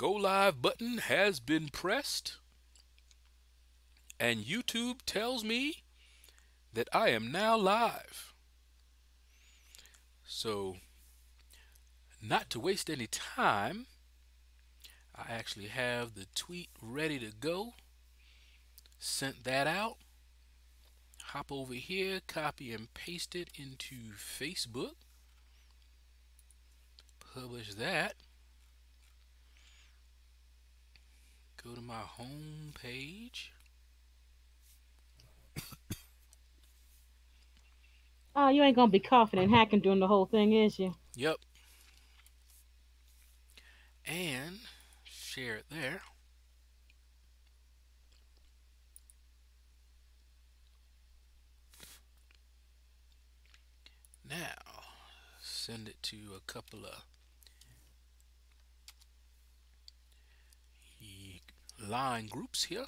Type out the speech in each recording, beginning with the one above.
go live button has been pressed, and YouTube tells me that I am now live. So, not to waste any time, I actually have the tweet ready to go. Sent that out. Hop over here, copy and paste it into Facebook. Publish that. Go to my home page. Oh, you ain't gonna be coughing and hacking during the whole thing, is you? Yep. And share it there. Now, send it to a couple of line groups here.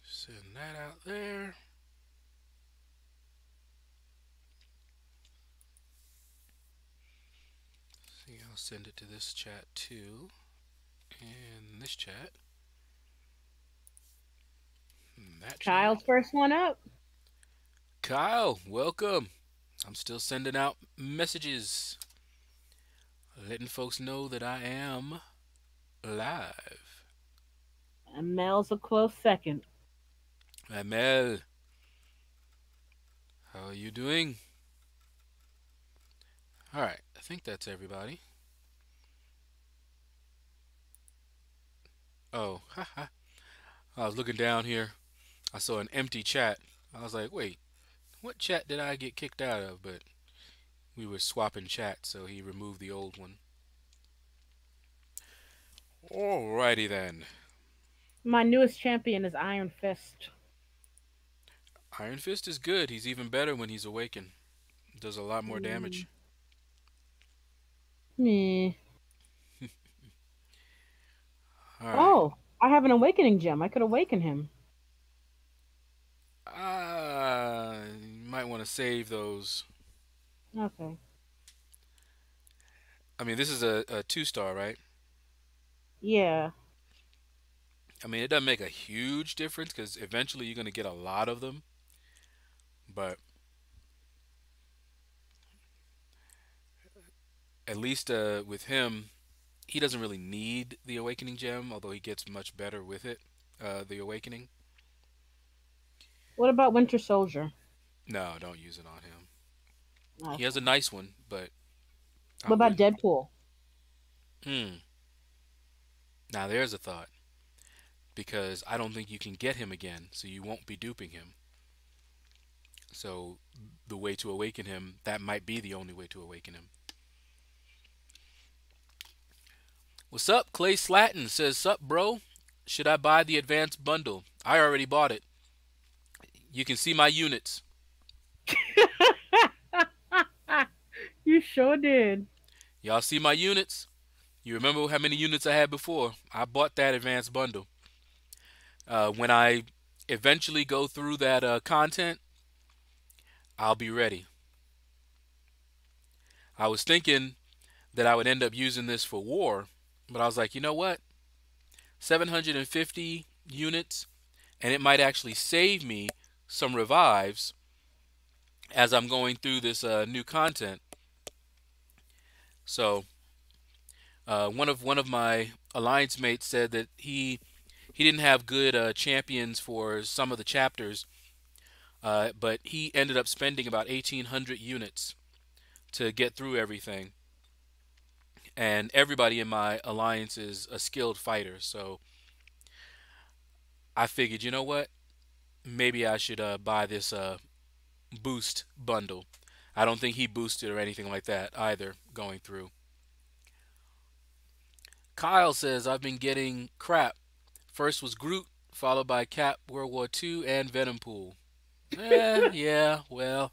Send that out there. See, I'll send it to this chat too. And this chat. And that chat. Kyle's first one up. Kyle, welcome. I'm still sending out messages, letting folks know that I am live. And Mel's a close second. Mel, how are you doing? All right, I think that's everybody. Oh, haha. I was looking down here. I saw an empty chat. I was like, wait, what chat did I get kicked out of? But we were swapping chats, so he removed the old one. Alrighty then. My newest champion is Iron Fist. Iron Fist is good. He's even better when he's awakened. Does a lot more Mm, damage. meh. Alright. Oh, I have an awakening gem. I could awaken him. You might want to save those. Okay. I mean, this is a 2-star, right? Yeah. I mean, it doesn't make a huge difference because eventually you're going to get a lot of them. But at least with him, he doesn't really need the awakening gem, although he gets much better with it. The awakening. What about Winter Soldier? No, don't use it on him. He has a Okay. nice one, but I What about wouldn't. Deadpool? Hmm. Now there's a thought because I don't think you can get him again, so you won't be duping him. So the way to awaken him, that might be the only way to awaken him. What's up? Clay Slatton says, "Sup, bro? Should I buy the advanced bundle? I already bought it. You can see my units. You sure did. Y'all see my units? You remember how many units I had before? I bought that advanced bundle. When I eventually go through that content, I'll be ready. I was thinking that I would end up using this for war, but I was like, you know what? 750 units, and it might actually save me some revives as I'm going through this new content. So one of my alliance mates said that he didn't have good champions for some of the chapters, but he ended up spending about 1,800 units to get through everything. And everybody in my alliance is a skilled fighter, so I figured, you know what? Maybe I should buy this boost bundle. I don't think he boosted or anything like that either going through. Kyle says I've been getting crap. First was Groot, followed by Cap World War II and Venompool. Yeah, well,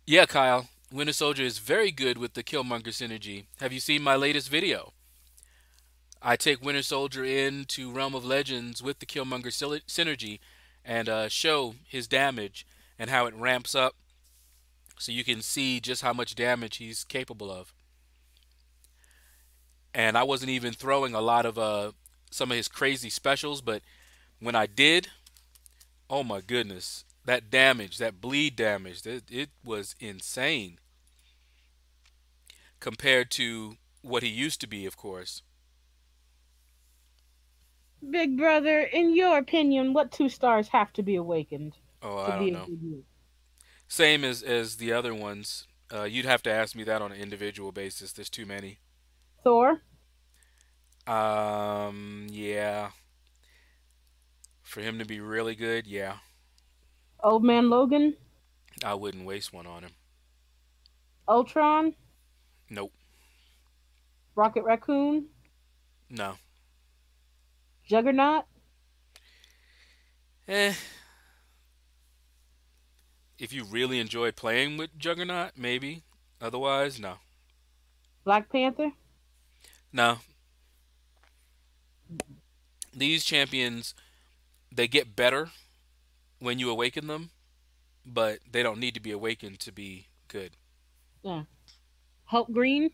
yeah, Kyle. Winter Soldier is very good with the Killmonger synergy. Have you seen my latest video? I take Winter Soldier into Realm of Legends with the Killmonger synergy, and show his damage and how it ramps up, so you can see just how much damage he's capable of. And I wasn't even throwing a lot of some of his crazy specials, but when I did, oh my goodness, that damage, that bleed damage, it was insane compared to what he used to be, of course. Big brother, in your opinion, what two stars have to be awakened Oh, to I be don't a know. good use? Same as the other ones. You'd have to ask me that on an individual basis. There's too many. Thor, Yeah, for him to be really good, yeah, Old Man Logan, I wouldn't waste one on him. Ultron, Nope. Rocket Raccoon, No. Juggernaut, Eh, if you really enjoy playing with Juggernaut, maybe. Otherwise, no. Black Panther. No. These champions, they get better when you awaken them, but they don't need to be awakened to be good. Yeah. Hulk Green.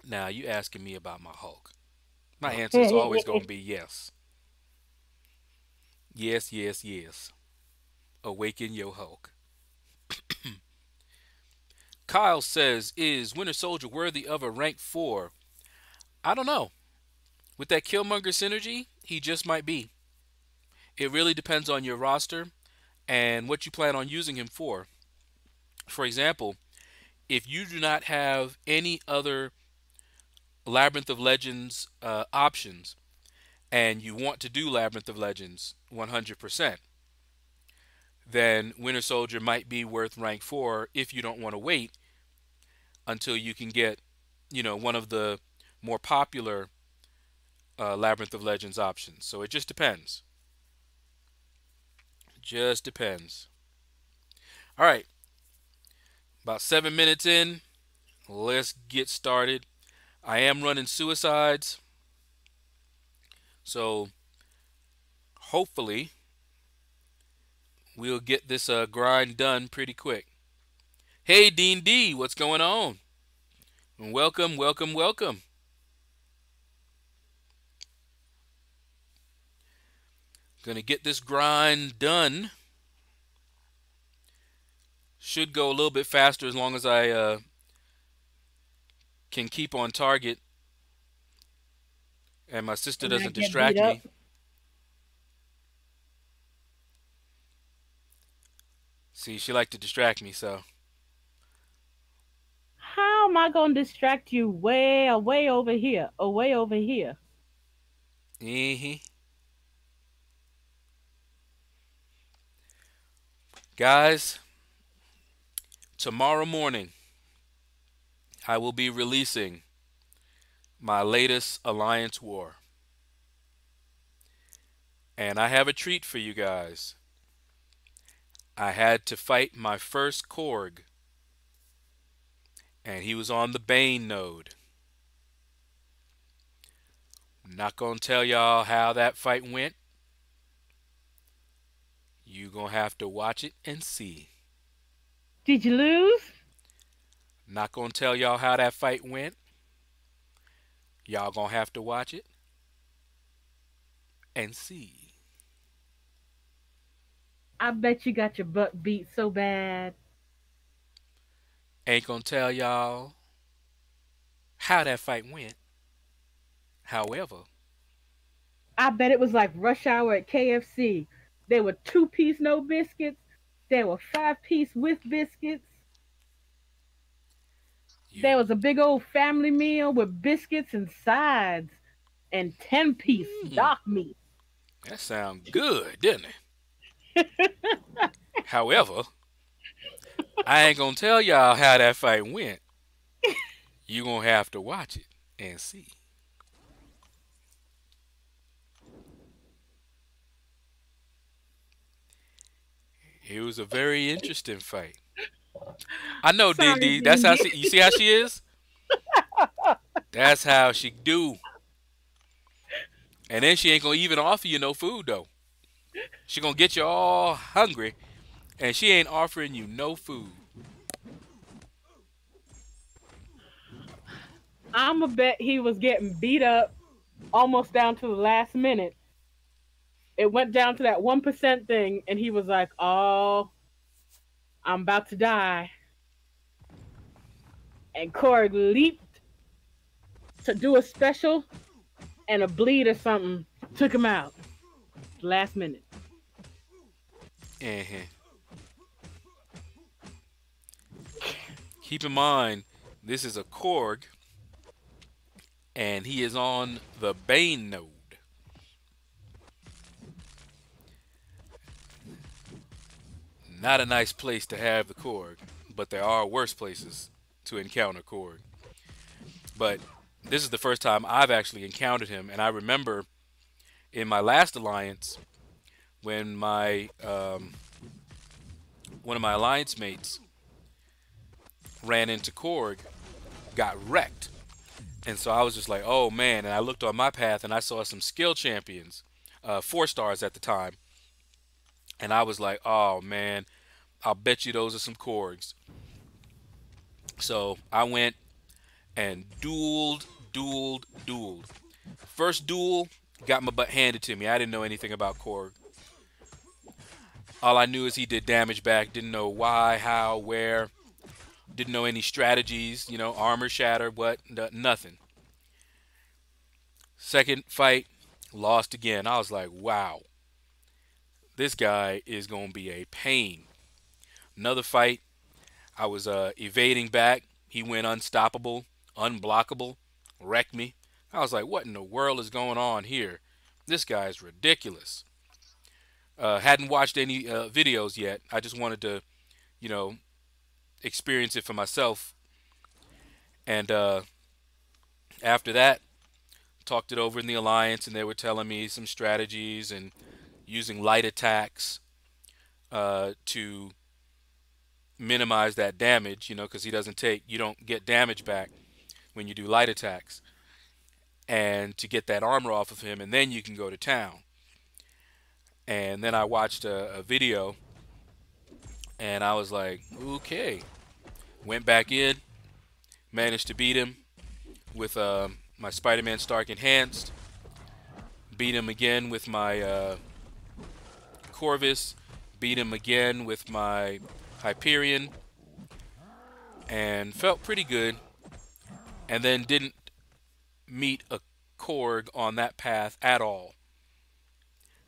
Now, you asking me about my Hulk. My answer is always going to be yes. Yes, yes, yes. Awaken your Hulk. Kyle says, is Winter Soldier worthy of a rank 4? I don't know. With that Killmonger synergy, he just might be. It really depends on your roster and what you plan on using him for. For example, if you do not have any other Labyrinth of Legends options and you want to do Labyrinth of Legends 100%, then Winter Soldier might be worth rank 4 if you don't want to wait until you can get, one of the more popular Labyrinth of Legends options. So it just depends. Just depends. All right, about 7 minutes in, let's get started. I am running suicides, so hopefully we'll get this grind done pretty quick. Hey, Dean D, what's going on? Welcome, welcome, welcome. Gonna get this grind done. Should go a little bit faster as long as I can keep on target and my sister And I doesn't get beat distract up. me. See, she like to distract me, so. How am I gonna distract you way away over here? Away over here. Mm-hmm. Guys, tomorrow morning I will be releasing my latest Alliance War. And I have a treat for you guys. I had to fight my first Korg, and he was on the Bane node. I'm not gonna tell y'all how that fight went. You gonna have to watch it and see. Did you lose? Not gonna tell y'all how that fight went. Y'all gonna have to watch it and see. I bet you got your butt beat so bad. Ain't gonna tell y'all how that fight went. However, I bet it was like rush hour at KFC. There were 2-piece no biscuits. There were 5-piece with biscuits. you. There was a big old family meal with biscuits and sides and 10-piece Mm, dock meat. that sound good, didn't it? However, I ain't gonna tell y'all how that fight went. You gonna have to watch it and see. It was a very interesting fight. I know, D Sorry, D. That's how Dingy. she. You see how she is? That's how she do. And then she ain't gonna even offer you no food though. She gonna get you all hungry, and she ain't offering you no food. I'ma bet he was getting beat up almost down to the last minute. It went down to that 1% thing, and he was like, "Oh, I'm about to die." And Korg leaped to do a special, and a bleed or something took him out last minute. And keep in mind, this is a Korg, and he is on the Bane node. Not a nice place to have the Korg, but there are worse places to encounter Korg. But this is the first time I've actually encountered him, and I remember in my last alliance when my one of my alliance mates ran into Korg, got wrecked, and so I was just like, oh man. And I looked on my path and I saw some skill champions, 4 stars at the time, and I was like, oh man, I'll bet you those are some Korgs. So I went and dueled. First duel, got my butt handed to me. I didn't know anything about Korg. All I knew is he did damage back. Didn't know why, how, where. Didn't know any strategies. Armor shatter, what? Nothing. Second fight, lost again. I was like, wow, this guy is gonna be a pain. Another fight, I was evading back. He went unstoppable, unblockable, wrecked me. I was like, what in the world is going on here? This guy is ridiculous. Hadn't watched any videos yet. I just wanted to, you know, experience it for myself. And after that, talked it over in the alliance, and they were telling me some strategies and using light attacks to minimize that damage. Because you don't get damage back when you do light attacks, and to get that armor off of him, and then you can go to town. And then I watched a video, and I was like, okay. Went back in, managed to beat him with my Spider-Man Stark Enhanced. Beat him again with my Corvus. Beat him again with my Hyperion. And felt pretty good. And then didn't meet a Korg on that path at all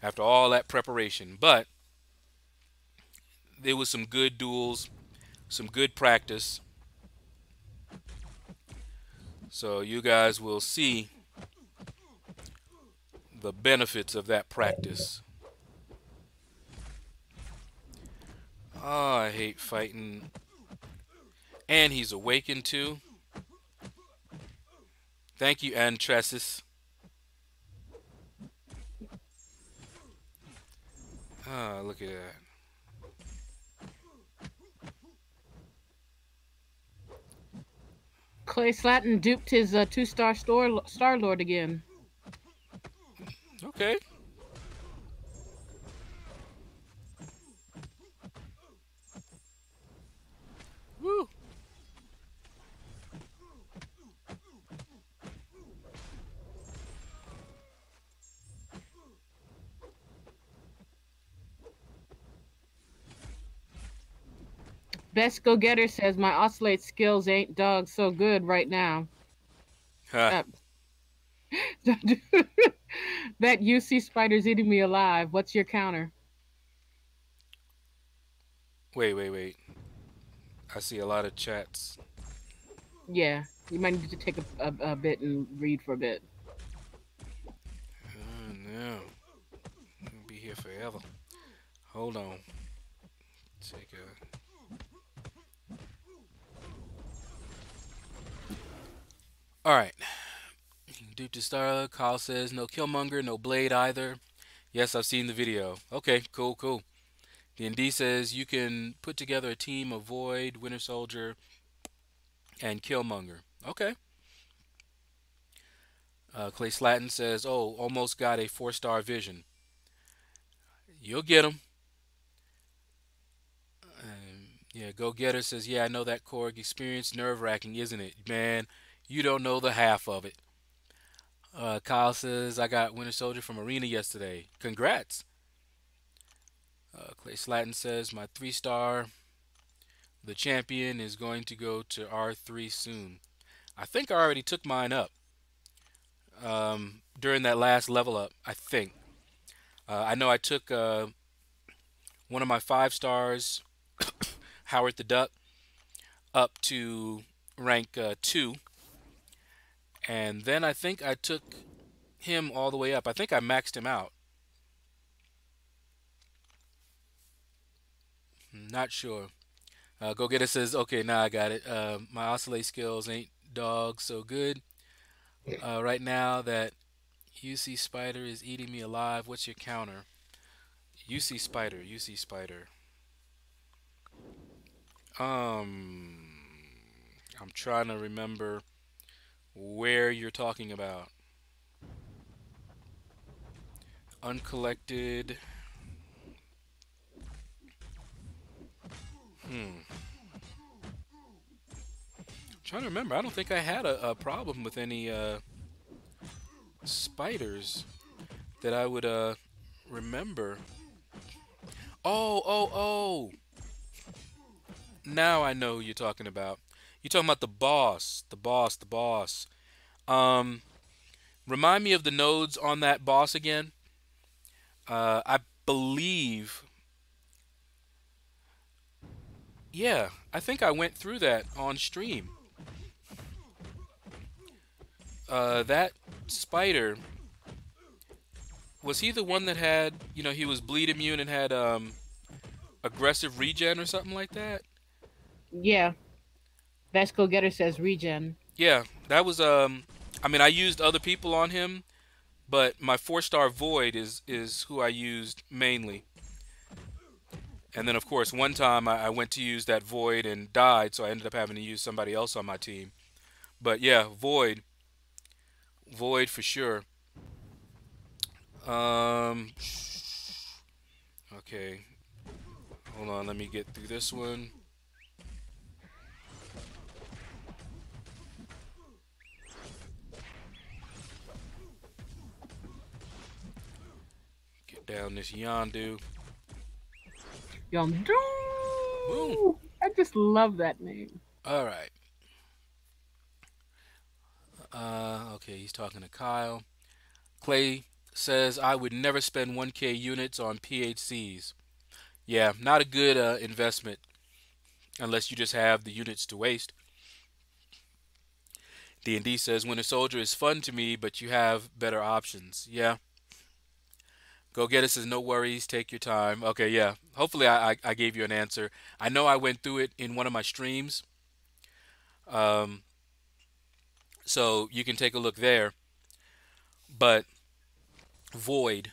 after all that preparation. But there was some good duels, some good practice. So you guys will see the benefits of that practice. Oh, I hate fighting. And he's awakened too. Thank you, Antressus. Ah, look at that. Clay Slatton duped his two-star Star Lord again. Okay. Woo. Best Go Getter says my oscillate skills ain't dog so good right now. Ha. Uh, that UC spider's eating me alive. What's your counter? Wait. I see a lot of chats. Yeah, you might need to take a bit and read for a bit. Oh, no. I'll be here forever. Hold on. Take a. All right. Dupe to Star. Kyle says no Killmonger, no Blade either. Yes, I've seen the video. Okay, cool. D&D says you can put together a team of Void, Winter Soldier, and Killmonger. Okay. Clay Slatton says, oh, almost got a 4-star vision. You'll get them. Yeah, Go Getter says, yeah, I know that Korg experience. Nerve wracking, isn't it? Man, you don't know the half of it. Kyle says, I got Winter Soldier from Arena yesterday. Congrats. Clay Slatton says, my 3 star, the champion, is going to go to R3 soon. I think I already took mine up during that last level up, I think. I know I took one of my 5 stars, Howard the Duck, up to rank 2. And then I think I took him all the way up. I think I maxed him out. Not sure. Go Getter says, okay, now I got it. My oscillate skills ain't dog so good. Right now that UC Spider is eating me alive. What's your counter? UC Spider, UC Spider. Um, I'm trying to remember where you're talking about. Uncollected. Hmm. I'm trying to remember. I don't think I had a problem with any spiders that I would remember. Oh, oh, oh. Now I know who you're talking about. You're talking about the boss. The boss, the boss. Um, Remind me of the nodes on that boss again. I believe, yeah, I think I went through that on stream. That spider, was he the one that had, he was bleed immune and had aggressive regen or something like that? Yeah, Vesco Getter says regen. Yeah, that was I mean, I used other people on him, but my 4 star void is who I used mainly. And then of course one time I went to use that void and died, so I ended up having to use somebody else on my team. But yeah, void, void for sure. Um, okay, hold on, let me get through this one. Get down this Yondu. Yondu. Boom. I just love that name. All right. Okay, he's talking to Kyle. Clay says I would never spend 1K units on PHCs. Yeah, not a good investment unless you just have the units to waste. D&D says Winter Soldier is fun to me, but you have better options. Yeah. Go Get It says no worries, take your time. Okay, yeah. Hopefully I gave you an answer. I know I went through it in one of my streams, um, so you can take a look there. But Void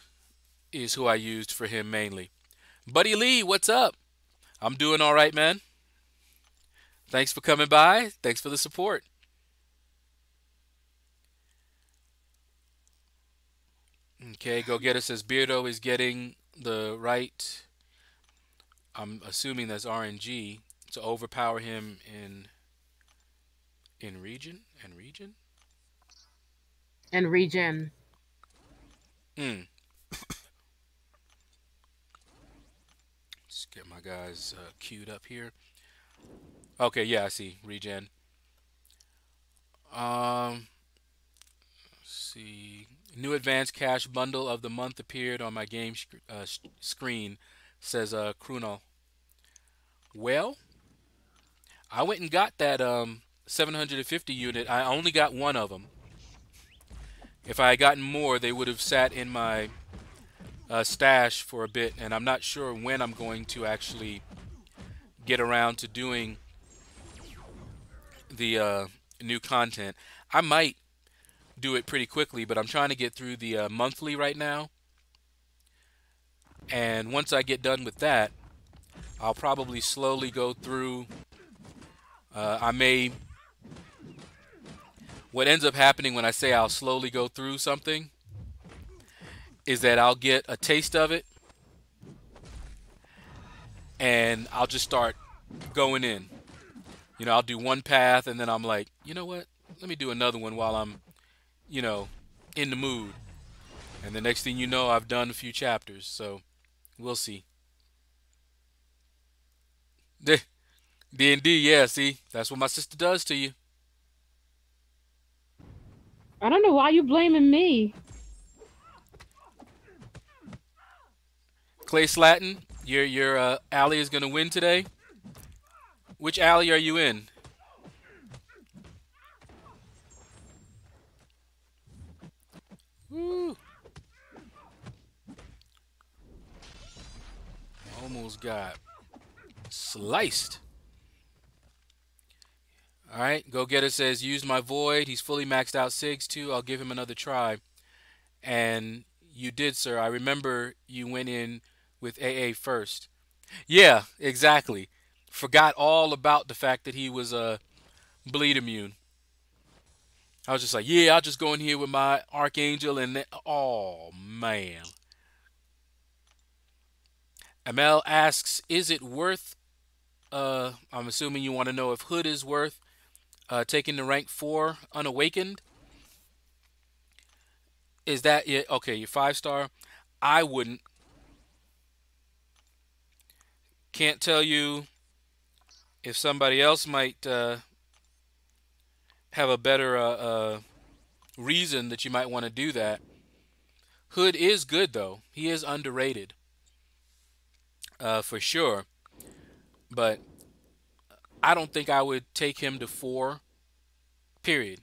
is who I used for him mainly. Buddy Lee, what's up? I'm doing all right, man. Thanks for coming by. Thanks for the support. Okay, Go Get It says Beardo is getting the right. I'm assuming that's RNG to overpower him in region and region. And regen. Hmm. Let's get my guys queued up here. Okay, yeah, I see regen. Let's see. New advanced cash bundle of the month appeared on my game screen. Says Krunal. Well, I went and got that 750 unit. I only got one of them. If I had gotten more, they would have sat in my stash for a bit, and I'm not sure when I'm going to actually get around to doing the new content. I might do it pretty quickly, but I'm trying to get through the monthly right now. And once I get done with that, I'll probably slowly go through. I may. What ends up happening when I say I'll slowly go through something is that I'll get a taste of it, and I'll just start going in. I'll do one path and then I'm like, you know what? Let me do another one while I'm, you know, in the mood. And the next thing you know, I've done a few chapters. So we'll see. D&D, yeah, see? That's what my sister does to you. I don't know why you blaming me. Clay Slatton, your alley is gonna win today. Which alley are you in? Woo, almost got sliced. All right, Go Getter says used my void. He's fully maxed out Sigs too. I'll give him another try. And you did, sir. I remember you went in with AA first. Yeah, exactly. Forgot all about the fact that he was bleed immune. I was just like, yeah, I'll just go in here with my archangel and then, oh man. Amel asks, is it worth? I'm assuming you want to know if Hood is worth taking the rank 4 unawakened. Is that it? Okay, your 5 star. I wouldn't. Can't tell you if somebody else might have a better reason that you might want to do that. Hood is good though. He is underrated for sure. But I don't think I would take him to 4. Period.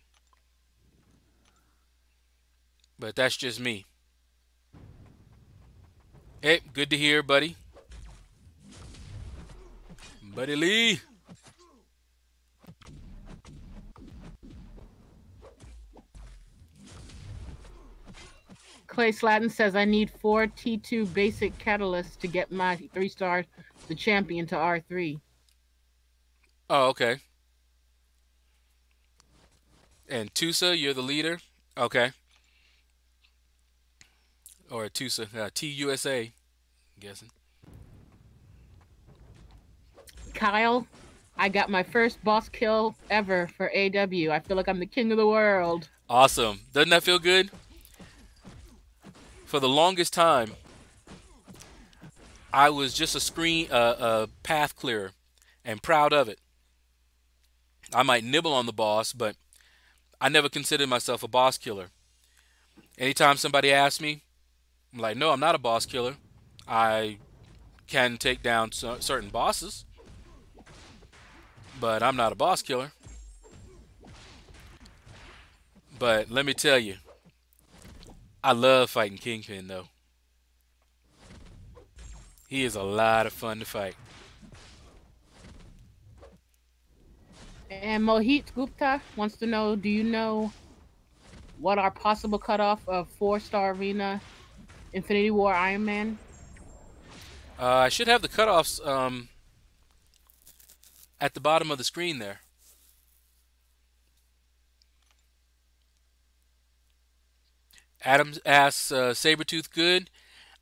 But that's just me. Hey, good to hear, buddy. Buddy Lee. Clay Slatton says I need 4 T2 basic catalysts to get my 3 star, the champion, to R3. Oh, okay. And Tusa, you're the leader. Okay. Or Tusa, TUSA, I'm guessing. Kyle, I got my first boss kill ever for AW. I feel like I'm the king of the world. Awesome. Doesn't that feel good? For the longest time, I was just a path clearer, and proud of it. I might nibble on the boss, but I never considered myself a boss killer. Anytime somebody asks me, I'm like, no, I'm not a boss killer. I can take down certain bosses, but I'm not a boss killer. But let me tell you, I love fighting Kingpin though. He is a lot of fun to fight. And Mohit Gupta wants to know, do you know what our possible cutoff of 4 star arena Infinity War Iron Man? I should have the cutoffs at the bottom of the screen there. Adams asks, Sabretooth good?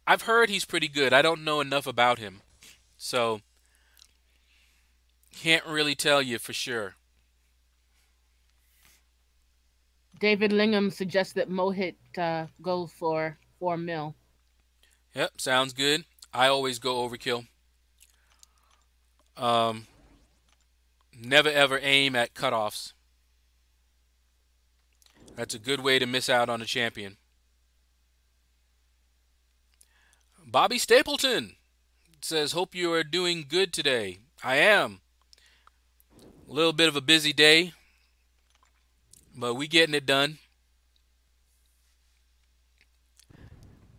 I've heard he's pretty good. I don't know enough about him. So, can't really tell you for sure. David Lingham suggests that Mohit goes for 4 mil. Yep, sounds good. I always go overkill. Um, Never ever aim at cutoffs. That's a good way to miss out on a champion. Bobby Stapleton says, hope you are doing good today. I am. A little bit of a busy day, but we getting it done.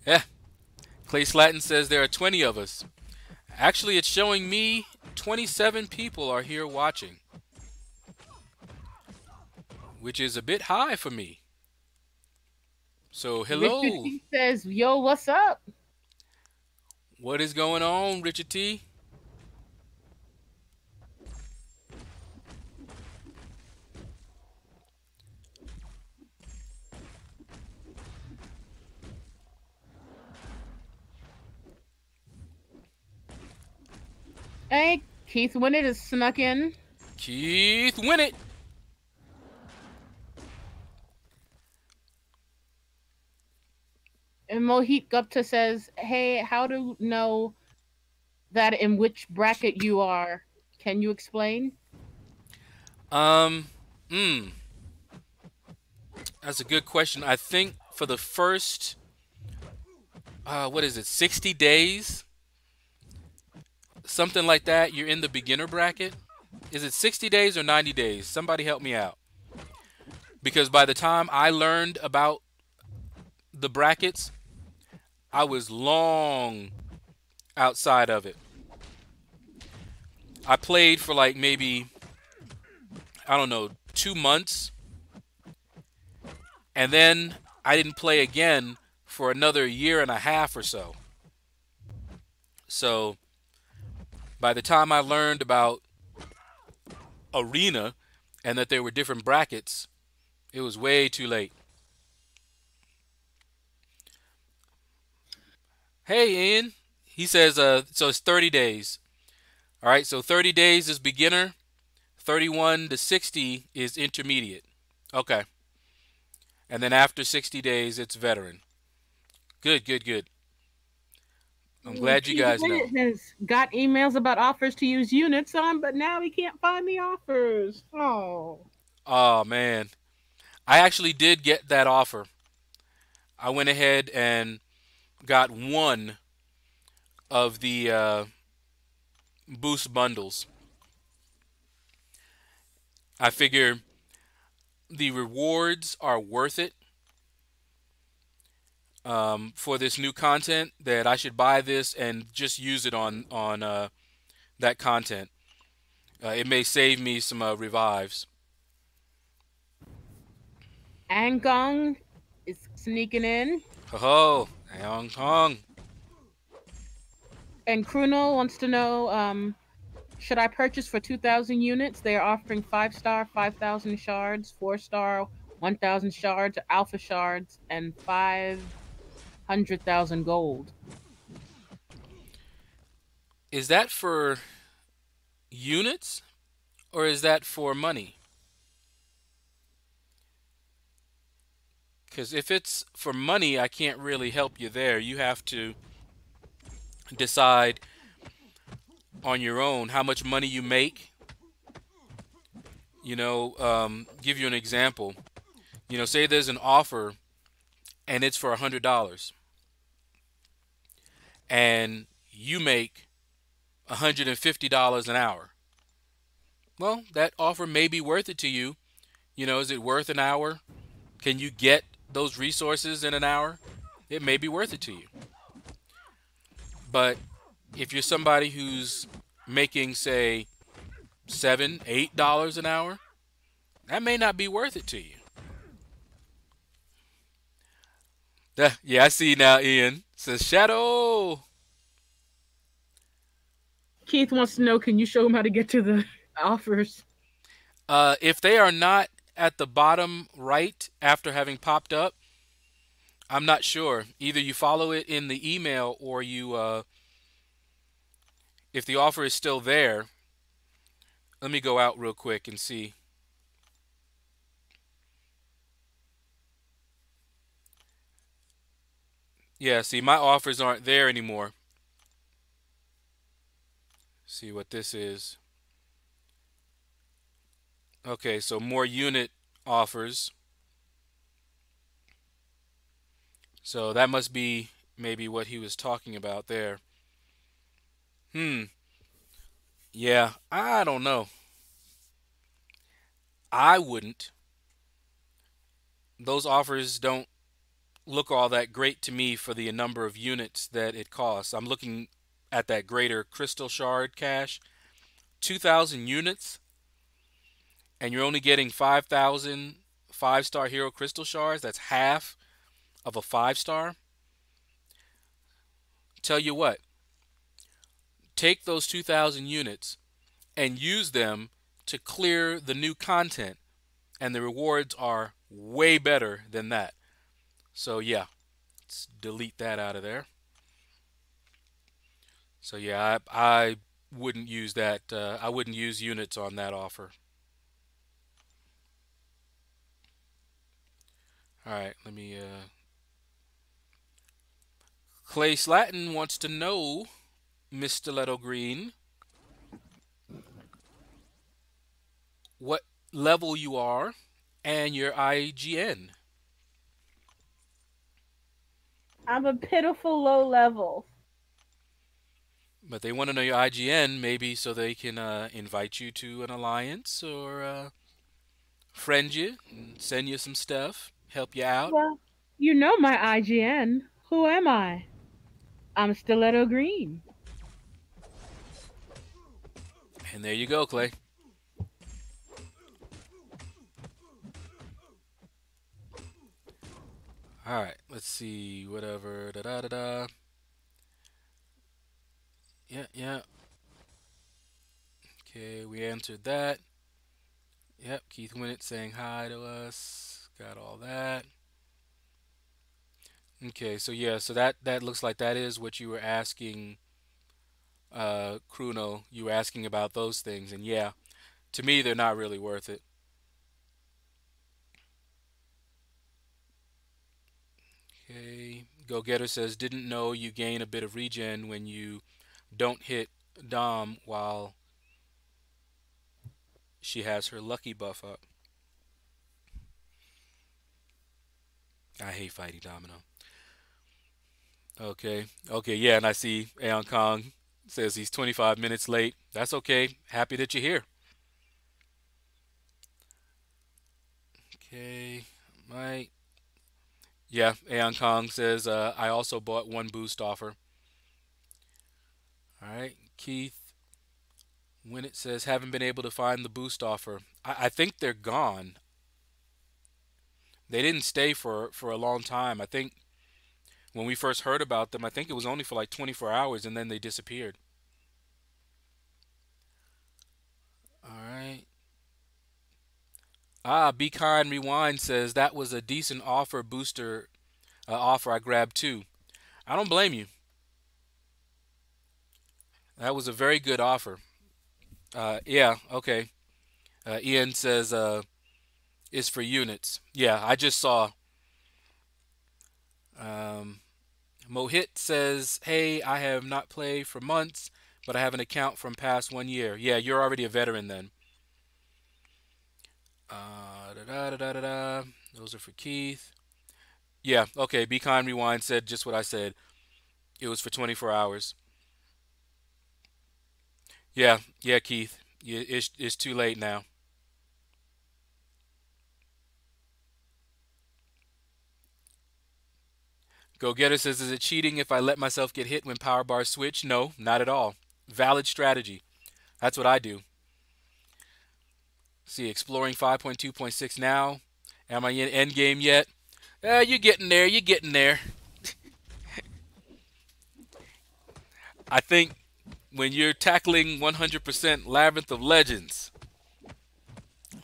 Yeah. Clay Slatton says there are 20 of us. Actually, it's showing me 27 people are here watching, which is a bit high for me. So, Richard hello. T says, yo, what's up? What is going on, Richard T? Hey, Keith Winnett is snuck in, Keith, win it. and Mohit Gupta says, "Hey, how to know that in which bracket you are? Can you explain?" Um, mm, that's a good question. I think for the first, what is it, 60 days, something like that, you're in the beginner bracket. Is it 60 days or 90 days? Somebody help me out. Because by the time I learned about the brackets, I was long outside of it. I played for like maybe, I don't know, 2 months, and then I didn't play again for another year and a half or so. So by the time I learned about Arena and that there were different brackets, it was way too late. Hey, Ian. He says, so it's 30 days. All right, so 30 days is beginner, 31 to 60 is intermediate. Okay. And then after 60 days, it's veteran. Good, good, good. I'm glad you Keith guys know. Winnett has got emails about offers to use units on, but now he can't find the offers. Oh. Oh, man. I actually did get that offer. I went ahead and got one of the boost bundles. I figure the rewards are worth it for this new content, that I should buy this and just use it on that content. It may save me some revives. Angong is sneaking in. Ho ho, Hong Kong. And Kruno wants to know, should I purchase for 2,000 units? They are offering 5-star, 5,000 shards, 4-star, 1,000 shards, alpha shards, and 500,000 gold. Is that for units or is that for money? Because if it's for money, I can't really help you there. You have to decide on your own how much money you make. Give you an example. Say there's an offer and it's for $100, and you make $150 an hour. Well, that offer may be worth it to you. Is it worth an hour? Can you get those resources in an hour? It may be worth it to you. But if you're somebody who's making, say, $7, $8 an hour, that may not be worth it to you. Yeah, I see now. Ian says Shadow. Keith wants to know, can you show him how to get to the offers? If they are not at the bottom right after having popped up, I'm not sure. Either you follow it in the email, or if the offer is still there, let me go out real quick and see. Yeah, see, my offers aren't there anymore. See what this is. Okay, so more unit offers. So that must be maybe what he was talking about there. Hmm. Yeah, I don't know. I wouldn't. Those offers don't look all that great to me for the number of units that it costs. I'm looking at that greater crystal shard cache. 2,000 units, and you're only getting 5,000 5-star hero crystal shards. That's half of a 5-star. Tell you what, take those 2,000 units and use them to clear the new content, and the rewards are way better than that. So yeah, let's delete that out of there. So yeah, I wouldn't use that. I wouldn't use units on that offer. All right, let me. Clay Slatton wants to know, Miss Stiletto Green, what level you are and your IGN. I'm a pitiful low level. But they want to know your IGN, maybe so they can invite you to an alliance or friend you and send you some stuff, help you out. Well, you know my IGN. Who am I? I'm Stiletto Green. And there you go, Clay. All right, let's see. Whatever. Da da da da. Yeah, yeah. Okay, we answered that. Yep, Keith Winnett saying hi to us. Got all that. Okay, so yeah, so that looks like that is what you were asking, Kruno. You were asking about those things, and yeah, to me they're not really worth it. Okay, Go Getter says didn't know you gain a bit of regen when you don't hit Dom while she has her lucky buff up. I hate fighting Domino. Okay, okay, yeah, and I see Aeon Kong says he's 25 minutes late. That's okay. Happy that you're here. Okay, right. Yeah, Aeon Kong says I also bought one boost offer. All right, Keith. When it says haven't been able to find the boost offer, I think they're gone. They didn't stay for a long time. I think when we first heard about them, I think it was only for like 24 hours and then they disappeared. All right. Be Kind Rewind says that was a decent offer booster offer I grabbed too. I don't blame you. That was a very good offer. Yeah, okay. Ian says is for units. Yeah, I just saw. Um, Mohit says, "Hey, I have not played for months, but I have an account from past 1 year. Yeah, you're already a veteran then." Da da da da da da. Those are for Keith. Yeah, okay. Be Kind Rewind said just what I said. It was for 24 hours. Yeah, yeah, Keith. Yeah, it's too late now. Go Getter says, "Is it cheating if I let myself get hit when power bars switch?" No, not at all. Valid strategy. That's what I do. See, exploring 5.2.6 now. Am I in end game yet? You're getting there. You're getting there. I think when you're tackling 100% Labyrinth of Legends,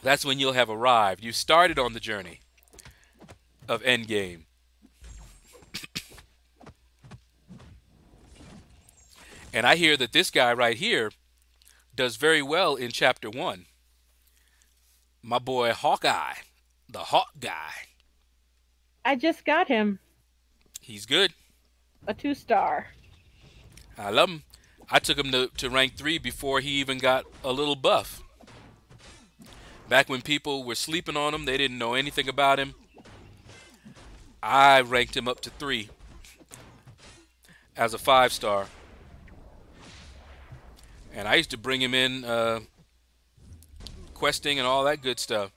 that's when you'll have arrived. You started on the journey of endgame. And I hear that this guy right here does very well in chapter one. My boy Hawkeye, the Hawk guy. I just got him He's good. a 2 star. I love him. I took him to rank 3 before he even got a little buff. Back when people were sleeping on him, they didn't know anything about him. I ranked him up to 3 as a 5 star. And I used to bring him in questing and all that good stuff.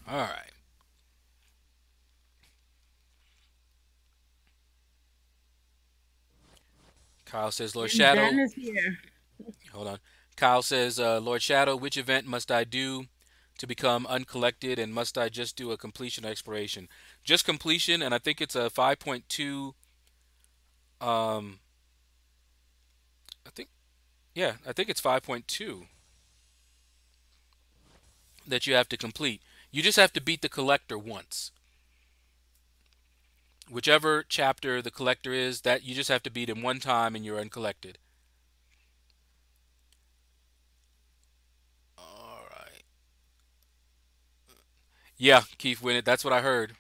All right. Kyle says, Lord And Shadow. Ben is here. Hold on. Kyle says, Lord Shadow, which event must I do to become uncollected, and must I just do a completion exploration? Just completion, and I think it's a 5.2. I think. Yeah, I think it's 5.2 that you have to complete. You just have to beat the collector once. Whichever chapter the collector is, that you just have to beat him one time and you're uncollected. All right. Yeah, Keith Winnett, that's what I heard.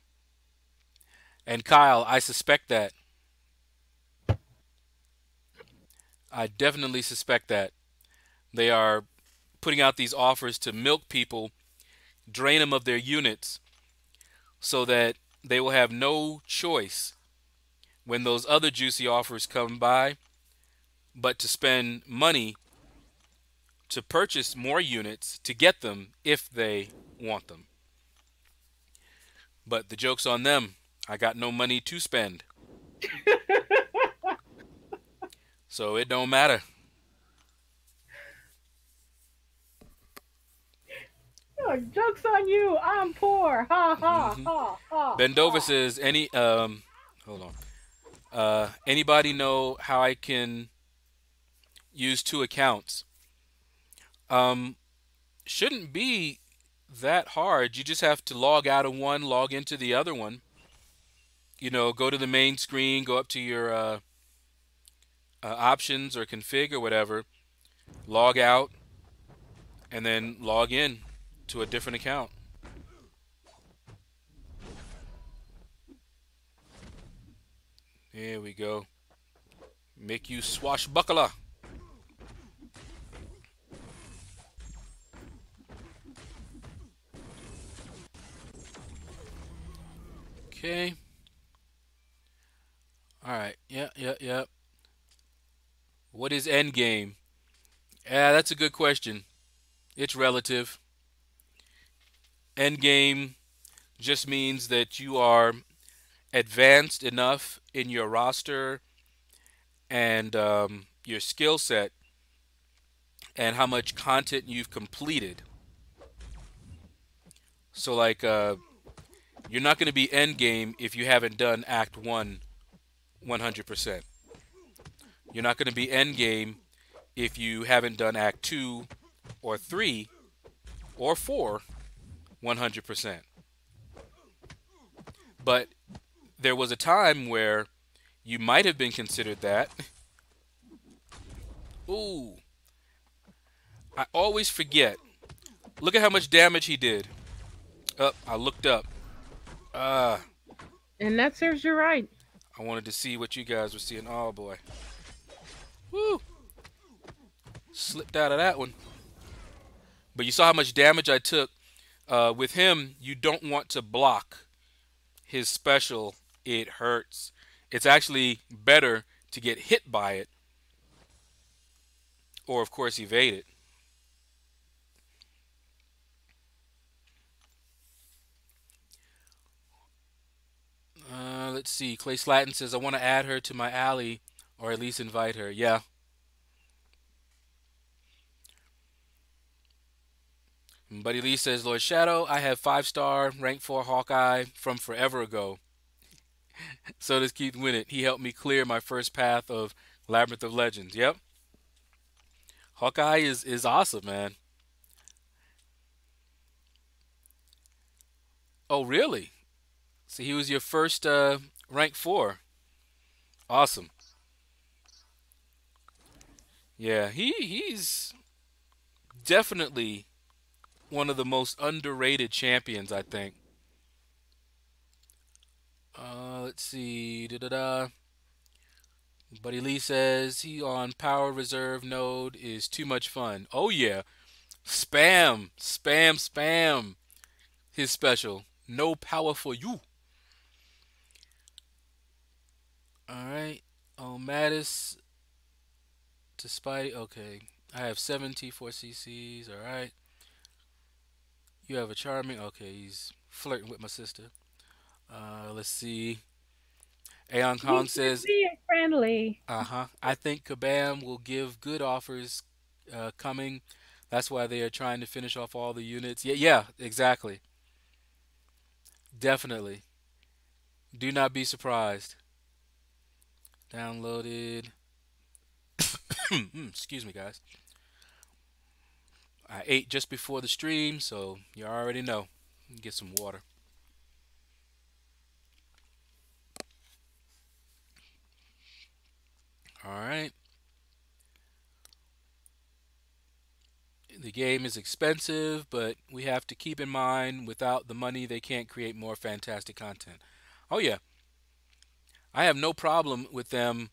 And Kyle, I suspect that. I definitely suspect that. They are putting out these offers to milk people, drain them of their units, so that they will have no choice when those other juicy offers come by but to spend money to purchase more units to get them if they want them. But the joke's on them. I got no money to spend. So it don't matter. Oh, joke's on you. I'm poor. Ha ha Hmm. ha ha Bendova ha. says hold on. Anybody know how I can use two accounts? Um shouldn't be that hard. You just have to log out of one, log into the other one. Go to the main screen, go up to your options or config or whatever, log out, and then log in to a different account. Here we go. Make you swashbuckler. Okay. All right. Yeah, yeah, yeah. What is endgame? Yeah, that's a good question. It's relative. Endgame just means that you are advanced enough in your roster and your skill set and how much content you've completed. So, like, you're not going to be endgame if you haven't done Act 1 100%. You're not going to be endgame if you haven't done Act 2 or 3 or 4 100%. But there was a time where you might have been considered that. Ooh, I always forget. Look at how much damage he did. I looked up. Uh, And that serves you right. I wanted to see what you guys were seeing. Oh boy. Woo! Slipped out of that one. But you saw how much damage I took. With him, you don't want to block his special. It hurts. It's actually better to get hit by it, or of course evade it. Let's see. Clay Slatton says I want to add her to my alley, or at least invite her. Yeah. Buddy Lee says Lord Shadow, I have 5-star rank 4 Hawkeye from forever ago. So does Keith Winnett. He helped me clear my first path of Labyrinth of Legends. Yep. Hawkeye is awesome, man. Oh, really? So he was your first rank 4. Awesome. Yeah, he's definitely one of the most underrated champions, I think. Let's see. Da da da. Buddy Lee says he on power reserve node is too much fun. Oh yeah. Spam, spam, spam. His special. No power for you. All right. Oh, Mattis to Spidey. Okay. I have 7 T4 CCs. All right. You have a charming. Okay, he's flirting with my sister. Let's see. Aeon Kong He's says, being friendly. uh huh. I think Kabam will give good offers coming. That's why they are trying to finish off all the units. Yeah, yeah, exactly. Definitely. Do not be surprised. Downloaded. Excuse me, guys. I ate just before the stream, so you already know. Get some water. All right. The game is expensive, but we have to keep in mind without the money, they can't create more fantastic content. Oh, yeah. I have no problem with them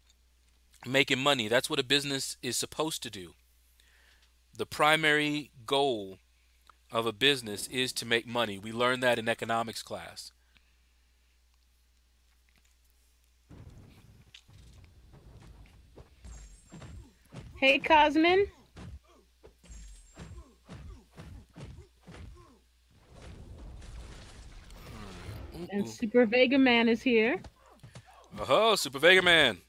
making money. That's what a business is supposed to do. The primary goal of a business is to make money. We learned that in economics class. Hey, Cosmin. Ooh, And ooh. Super Vega Man is here. Oh, Super Vega Man.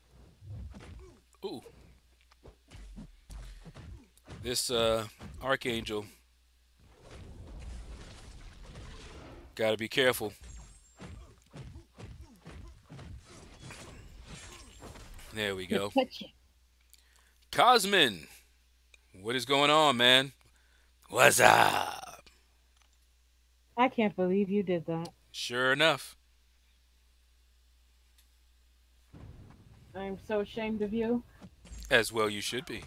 Ooh, this Archangel. Got to be careful. There we go. Touch. Cosmin, what is going on, man? What's up? I can't believe you did that. Sure enough. I'm so ashamed of you. As well you should be.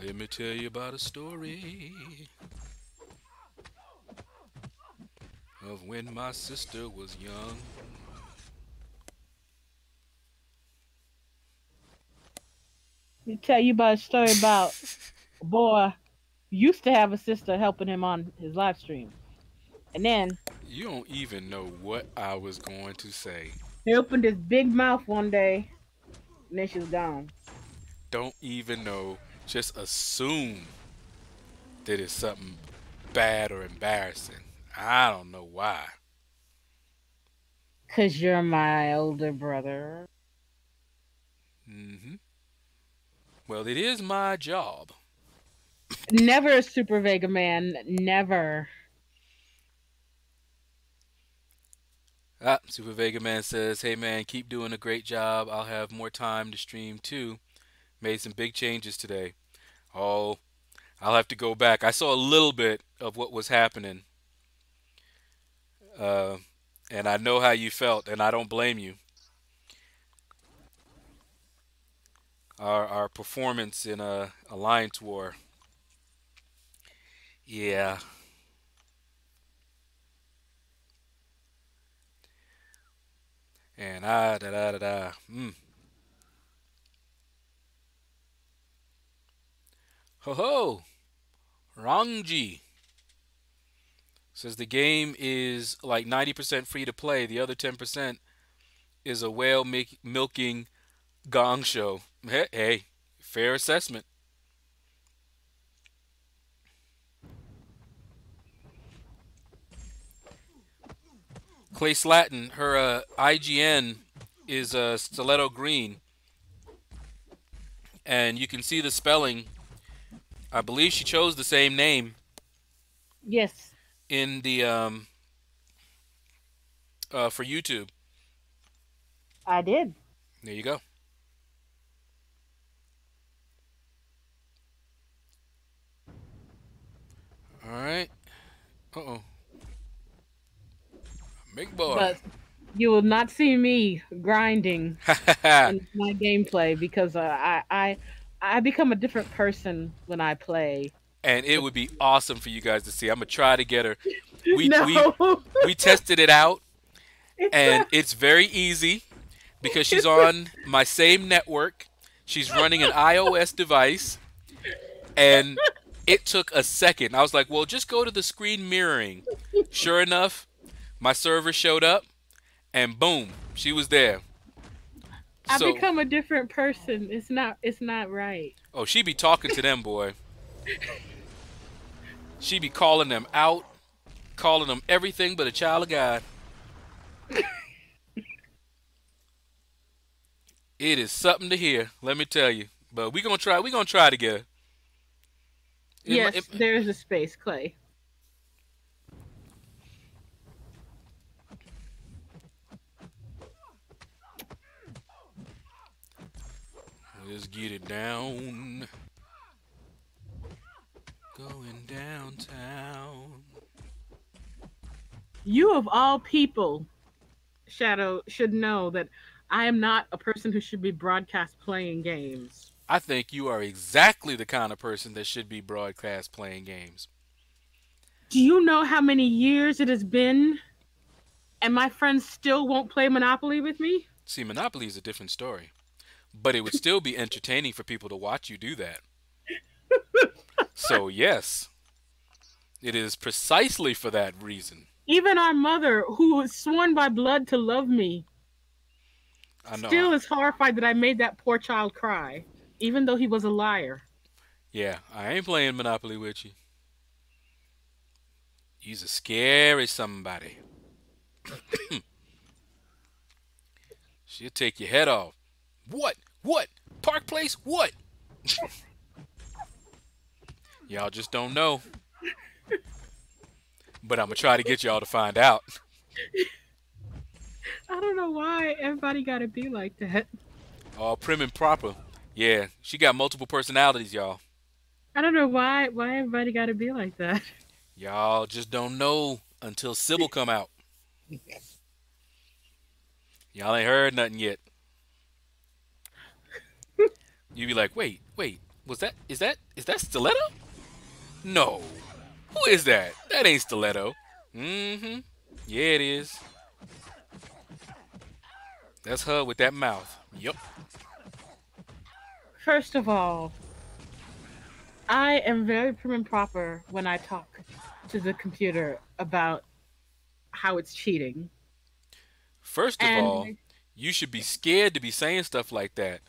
Let me tell you about a story of when my sister was young. Let me tell you about a story about a boy used to have a sister helping him on his live stream. And then You don't even know what I was going to say. he opened his big mouth one day, and then she was gone. Don't even know. Just assume that it's something bad or embarrassing. I don't know why. 'Cause you're my older brother. Hmm. Well, it is my job. Never a Super Vega Man. Never. Super Vega Man says, "Hey man, keep doing a great job. I'll have more time to stream too. Made some big changes today. Oh, I'll have to go back. I saw a little bit of what was happening, uh, and I know how you felt, and I don't blame you. Our performance in a alliance war, yeah, and da da da da. Ho ho, Rangji says the game is like 90% free to play. The other 10% is a whale milking gong show. Hey, fair assessment. Clay Slatton, her IGN is stiletto green, and you can see the spelling. I believe she chose the same name Yes, in the for YouTube. I did. There you go. All right. Uh oh, big boy. But you will not see me grinding in my gameplay because I become a different person when I play. And it With would be awesome for you guys to see. I'm gonna try to get her. We we no, we tested it out, it's and not. it's very easy because she's It's not. on my same network. She's running an iOS device, and it took a second. I was like, well, just go to the screen mirroring. Sure enough, my server showed up, and boom, she was there. I So, become a different person. It's not. It's not right. oh, she be talking to them, boy. She be calling them out, calling them everything but a child of God. It is something to hear, let me tell you. But we gonna try. We gonna try together. Yes, there is a space, Clay. Let's get it down. Going downtown. You of all people, Shadow, should know that I am not a person who should be broadcast playing games. I think you are exactly the kind of person that should be broadcast playing games. Do you know how many years it has been and my friends still won't play Monopoly with me? See, Monopoly is a different story, but it would still be entertaining for people to watch you do that. So, yes, it is precisely for that reason. Even our mother, who was sworn by blood to love me, I know. still is horrified that I made that poor child cry, even though he was a liar. Yeah, I ain't playing Monopoly with you. You's a scary somebody. She'll take your head off. What? What? Park Place? What? Y'all just don't know. But I'm going to try to get y'all to find out. I don't know why everybody gotta be like that. All prim and proper. Yeah, she got multiple personalities, y'all. I don't know why everybody gotta be like that. Y'all just don't know until Sybil come out. Y'all ain't heard nothing yet. You be like, wait, is that Stiletto? No. Who is that? That ain't Stiletto. Mm-hmm. Yeah, it is. That's her with that mouth. Yup. First of all, I am very prim and proper when I talk to the computer about how it's cheating. First of all, And you should be scared to be saying stuff like that.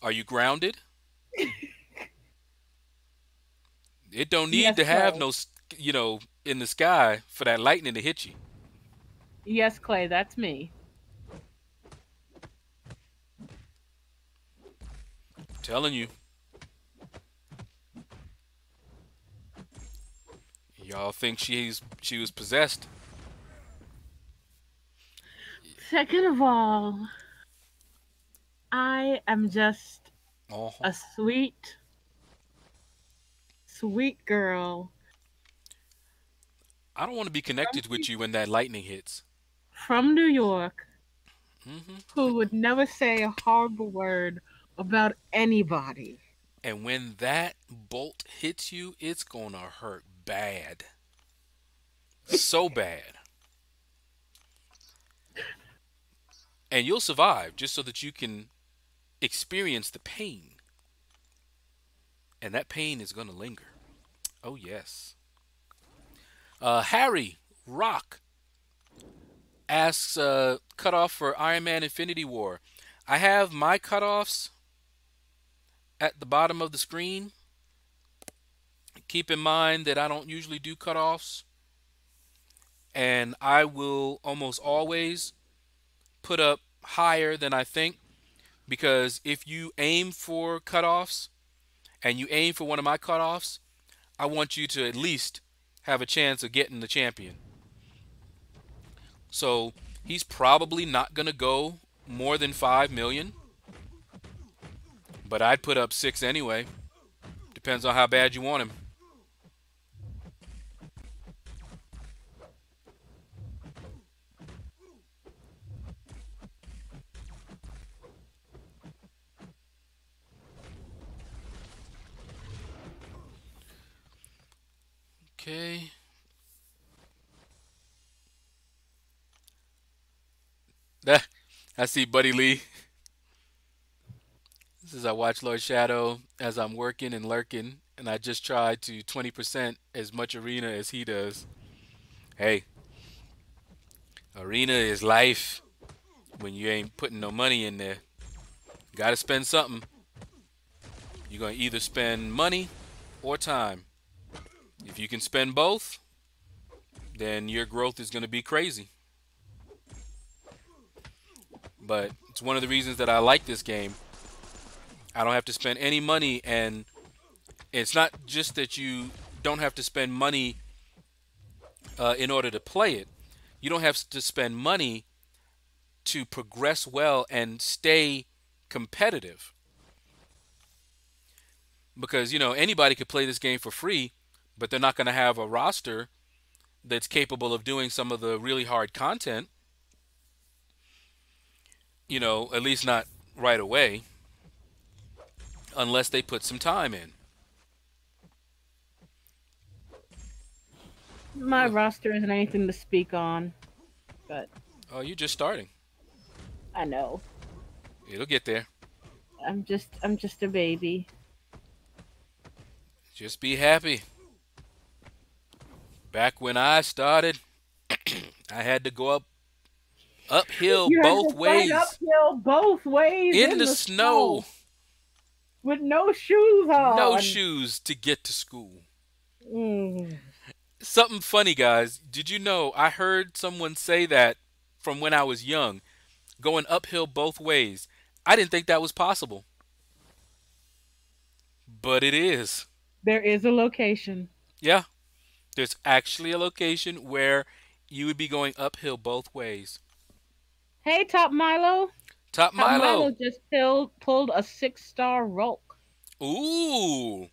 Are you grounded? It don't need yes, to have Clay. no, in the sky for that lightning to hit you. Yes, Clay, that's me. I'm telling you. Y'all think she was possessed. Second of all, I am just Uh-huh. a sweet, sweet girl I don't want to be from, connected with you when that lightning hits. from New York Hmm. who would never say a horrible word about anybody. And when that bolt hits you, it's gonna hurt bad. So bad. And you'll survive just so that you can experience the pain. And that pain is gonna linger. Oh yes. Harry Rock asks cutoff for Iron Man Infinity War. I have my cutoffs at the bottom of the screen. Keep in mind that I don't usually do cutoffs, and I will almost always put up higher than I think, because if you aim for cutoffs and you aim for one of my cutoffs, I want you to at least have a chance of getting the champion. So he's probably not going to go more than 5 million, but I'd put up 6 anyway. Depends on how bad you want him. Okay. I see Buddy Lee. This is I watch Lord Shadow as I'm working and lurking, and I just try to 20% as much arena as he does. Hey, arena is life when you ain't putting no money in there. Gotta spend something. You're gonna either spend money or time. If you can spend both, then your growth is gonna be crazy. But it's one of the reasons that I like this game. I don't have to spend any money, and it's not just that you don't have to spend money in order to play it. You don't have to spend money to progress well and stay competitive. because anybody could play this game for free, but they're not going to have a roster that's capable of doing some of the really hard content. At least not right away, unless they put some time in. My Ugh. roster isn't anything to speak on, but Oh, you're just starting. I know. It'll get there. I'm just a baby. Just be happy. Back when I started, I had to go uphill You had both to fight ways uphill both ways in in the the snow, snow with no shoes no on. shoes to get to school. Mm. Something funny, guys. Did you know I heard someone say that from when I was young, going uphill both ways? I didn't think that was possible, but it is. There is a location. Yeah, there's actually a location where you would be going uphill both ways. Hey, Top Milo. Top Top Milo. Milo just pulled a 6-star Rolk. Ooh,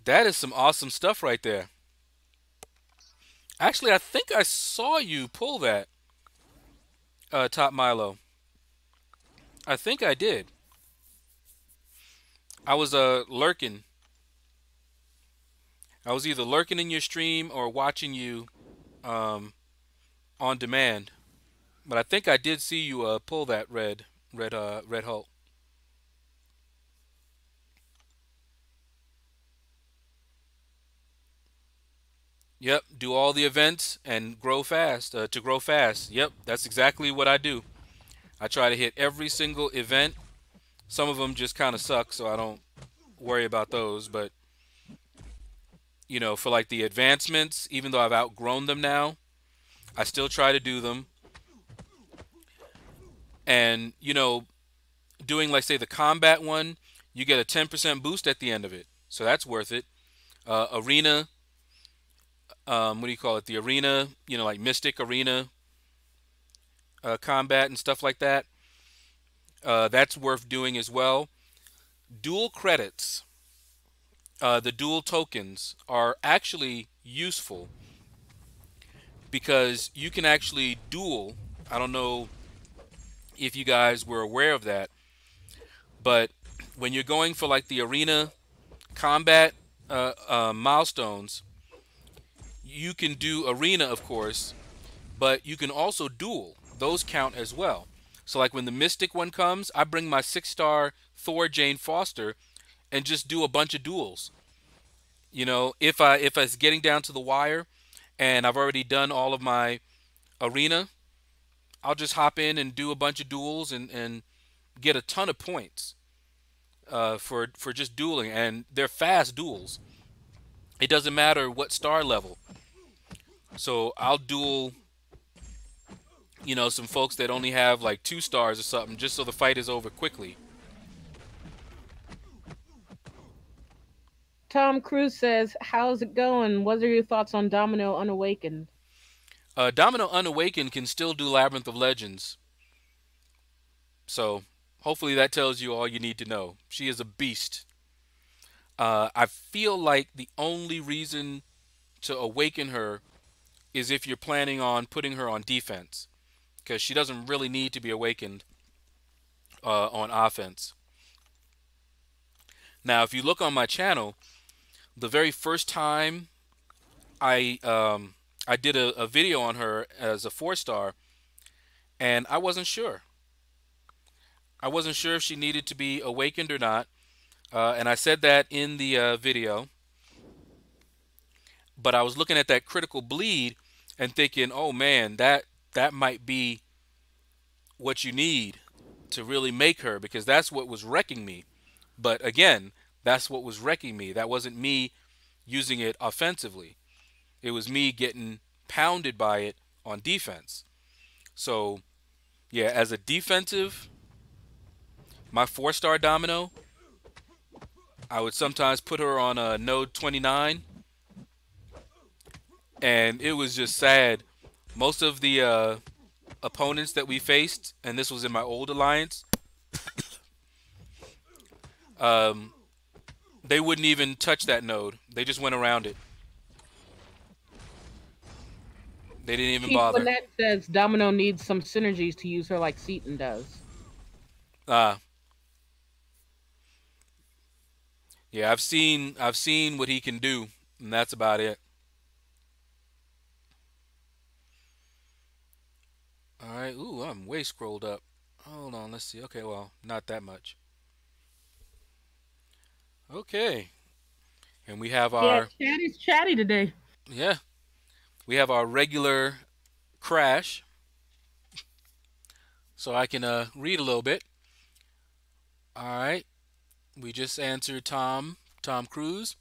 that is some awesome stuff right there. Actually, I think I saw you pull that, Top Milo. I think I did. I was lurking. I was either lurking in your stream or watching you um, on demand. But I think I did see you pull that red Hulk. Yep, do all the events and grow fast. To grow fast. Yep, that's exactly what I do. I try to hit every single event. Some of them just kind of suck, so I don't worry about those. But for like the advancements, even though I've outgrown them now, I still try to do them. And doing like say the combat one, you get a 10% boost at the end of it, so that's worth it. Arena, what do you call it? The arena, like Mystic Arena combat and stuff like that. That's worth doing as well. Dual credits, the dual tokens are actually useful because you can actually duel. I don't know if you guys were aware of that, but when you're going for like the arena combat milestones, you can do arena, of course, but you can also duel. Those count as well. So like when the Mystic one comes, I bring my 6-star Thor Jane Foster and just do a bunch of duels. If it's getting down to the wire and I've already done all of my arena, I'll just hop in and do a bunch of duels and get a ton of points for just dueling, and they're fast duels. It doesn't matter what star level. So I'll duel, some folks that only have like 2 stars or something, just so the fight is over quickly. Tom Cruise says, "How's it going? What are your thoughts on Domino Unawakened?" Domino Unawakened can still do Labyrinth of Legends, so hopefully that tells you all you need to know. She is a beast. I feel like the only reason to awaken her is if you're planning on putting her on defense, because she doesn't really need to be awakened on offense. Now, if you look on my channel, the very first time I did a video on her as a 4-star, and I wasn't sure. I wasn't sure if she needed to be awakened or not, and I said that in the video. But I was looking at that critical bleed and thinking, oh man, that might be what you need to really make her, because that's what was wrecking me. But again, that's what was wrecking me. That wasn't me using it offensively. It was me getting pounded by it on defense. So, yeah, as a defensive, my 4-star Domino, I would sometimes put her on a node 29, and it was just sad. Most of the opponents that we faced, and this was in my old alliance, um, They wouldn't even touch that node. They just went around it. They didn't even Chief bother. Lynette says Domino needs some synergies to use her like Seaton does. Uh yeah, I've seen what he can do, and that's about it. All right. Ooh, I'm way scrolled up. Hold on, let's see. Okay, well, not that much. Okay. And we have Yeah, our Chatty's chatty today. yeah, we have our regular crash, so I can read a little bit. All right. We just answered Tom Cruise.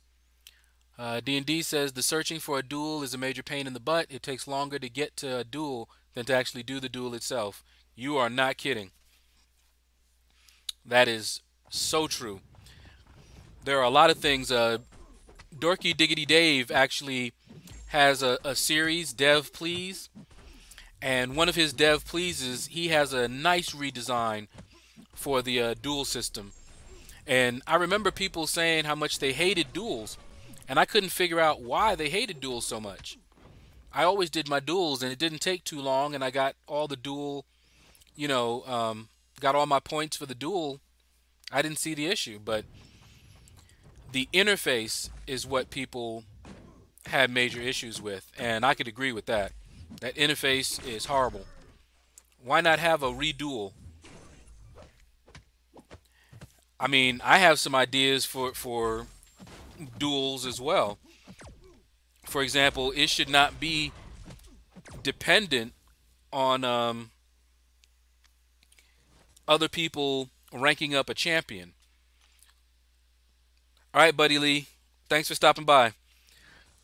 D&D says the searching for a duel is a major pain in the butt. It takes longer to get to a duel than to actually do the duel itself. You are not kidding. That is so true. There are a lot of things. Dorky Diggity Dave actually has a series, Dev Please, and one of his Dev Pleases, he has a nice redesign for the duel system. And I remember people saying how much they hated duels, and I couldn't figure out why they hated duels so much. I always did my duels, and it didn't take too long, and I got all the duel, you know, got all my points for the duel. I didn't see the issue, but the interface is what people had major issues with, and I could agree with that. That interface is horrible. Why not have a reduel? I mean, I have some ideas for duels as well. For example, it should not be dependent on other people ranking up a champion. All right, Buddy Lee, thanks for stopping by.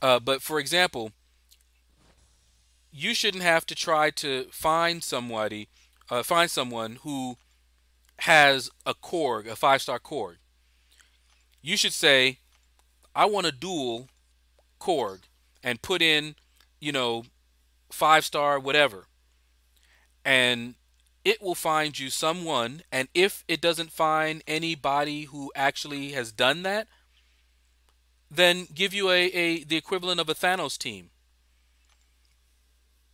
But for example, you shouldn't have to try to find someone who has a Korg, a 5-star Korg. You should say, I want to duel Korg and put in, you know, 5-star whatever. And it will find you someone. And if it doesn't find anybody who actually has done that, then give you the equivalent of a Thanos team.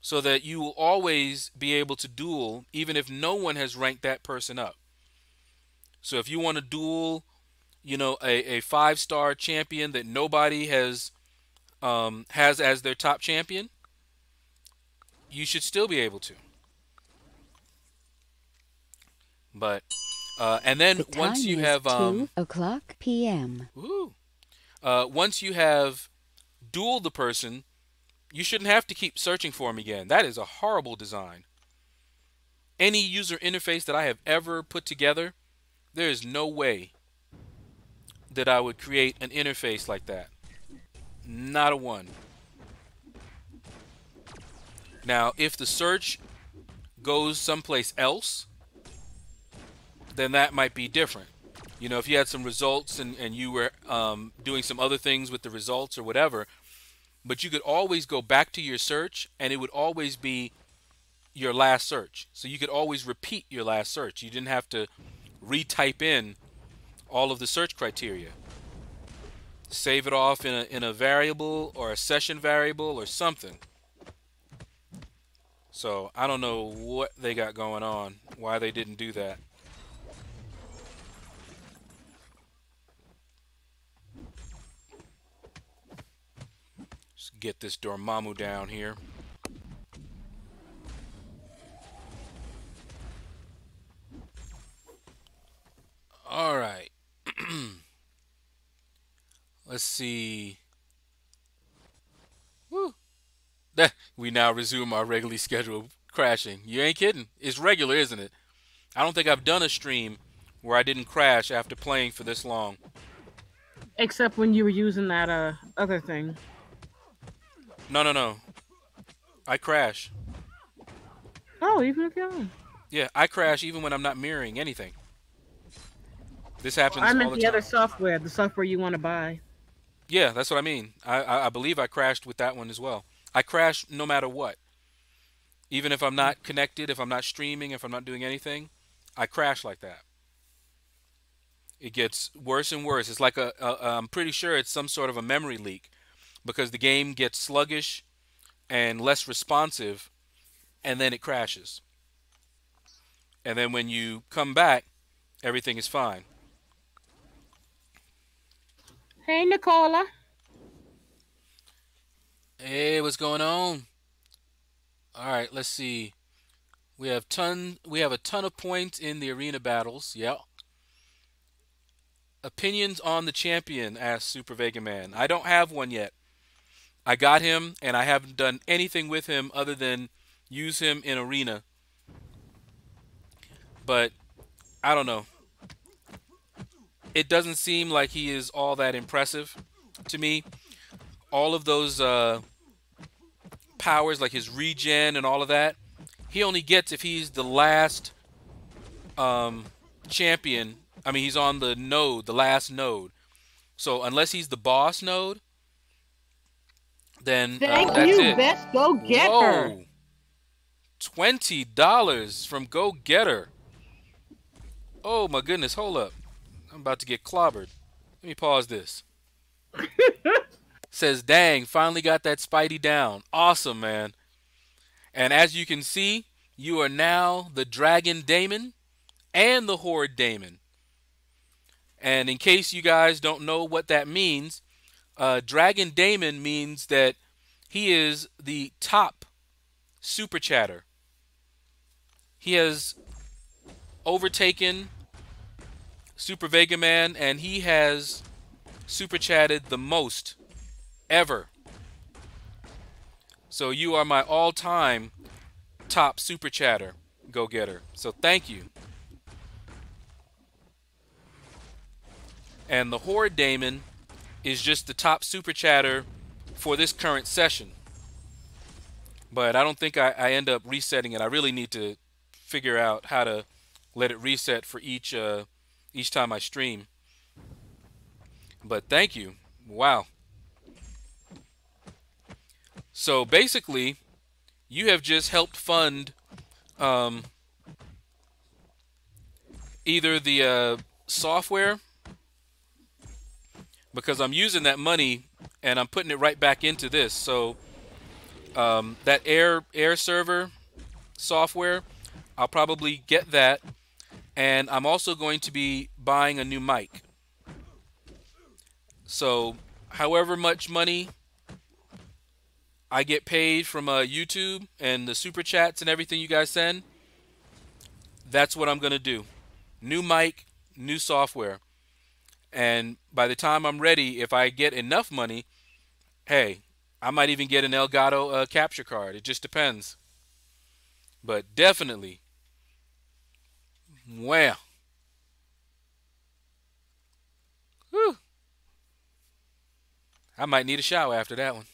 So that you will always be able to duel even if no one has ranked that person up. So if you want to duel, a 5-star champion that nobody has as their top champion, you should still be able to. But and then The time is 2 o'clock p.m. once you have dueled the person, you shouldn't have to keep searching for him again. That is a horrible design. Any user interface that I have ever put together, there is no way that I would create an interface like that. Not a one. Now, if the search goes someplace else, then that might be different. If you had some results and you were doing some other things with the results or whatever, but you could always go back to your search and it would always be your last search. So you could always repeat your last search. You didn't have to retype in all of the search criteria. Save it off in a variable or a session variable or something. So I don't know what they got going on, why they didn't do that. Just get this Dormammu down here. All right. Let's see. Woo. We now resume our regularly scheduled crashing. You ain't kidding. It's regular, isn't it? I don't think I've done a stream where I didn't crash after playing for this long. Except when you were using that other thing. No, no, no. I crash. Oh, even if you're on. Yeah, I crash even when I'm not mirroring anything. This I happens all meant the the other time. software, the software you want to buy. Yeah, that's what I mean. I believe I crashed with that one as well. I crash no matter what. Even if I'm not connected, if I'm not streaming, if I'm not doing anything, I crash like that. It gets worse and worse. It's like I'm pretty sure it's some sort of a memory leak because the game gets sluggish and less responsive, and then it crashes. And then when you come back, everything is fine. Hey, Nicola. Hey, what's going on? All right, let's see. We have a ton of points in the arena battles. Yeah. Opinions on the champion, asked Super Vega Man. I don't have one yet. I got him and I haven't done anything with him other than use him in arena. But I don't know. It doesn't seem like he is all that impressive to me. All of those powers, like his regen and all of that, he only gets if he's the last champion. I mean, he's on the node, the last node. So unless he's the boss node, then Thank that's you. it. Best go get her. Whoa, $20 from Go Getter. Oh my goodness, hold up. I'm about to get clobbered. Let me pause this. Says, dang, finally got that Spidey down. Awesome, man. And as you can see, you are now the Dragon Daemon and the Horde Daemon. And in case you guys don't know what that means, Dragon Daemon means that he is the top super chatter. He has overtaken Super Vega Man, and he has super chatted the most ever. So you are my all-time top super chatter go getter. So thank you. And the Horde Daemon is just the top super chatter for this current session. But I don't think I end up resetting it. I really need to figure out how to let it reset for each time I stream. But thank you. Wow. So basically, you have just helped fund either the software, because I'm using that money and I'm putting it right back into this. So that air server software, I'll probably get that, and I'm also going to be buying a new mic. So however much money I get paid from YouTube and the super chats and everything you guys send, that's what I'm going to do. New mic, new software. And by the time I'm ready, if I get enough money, hey, I might even get an Elgato capture card. It just depends. But definitely, wow. Whew. I might need a shower after that one.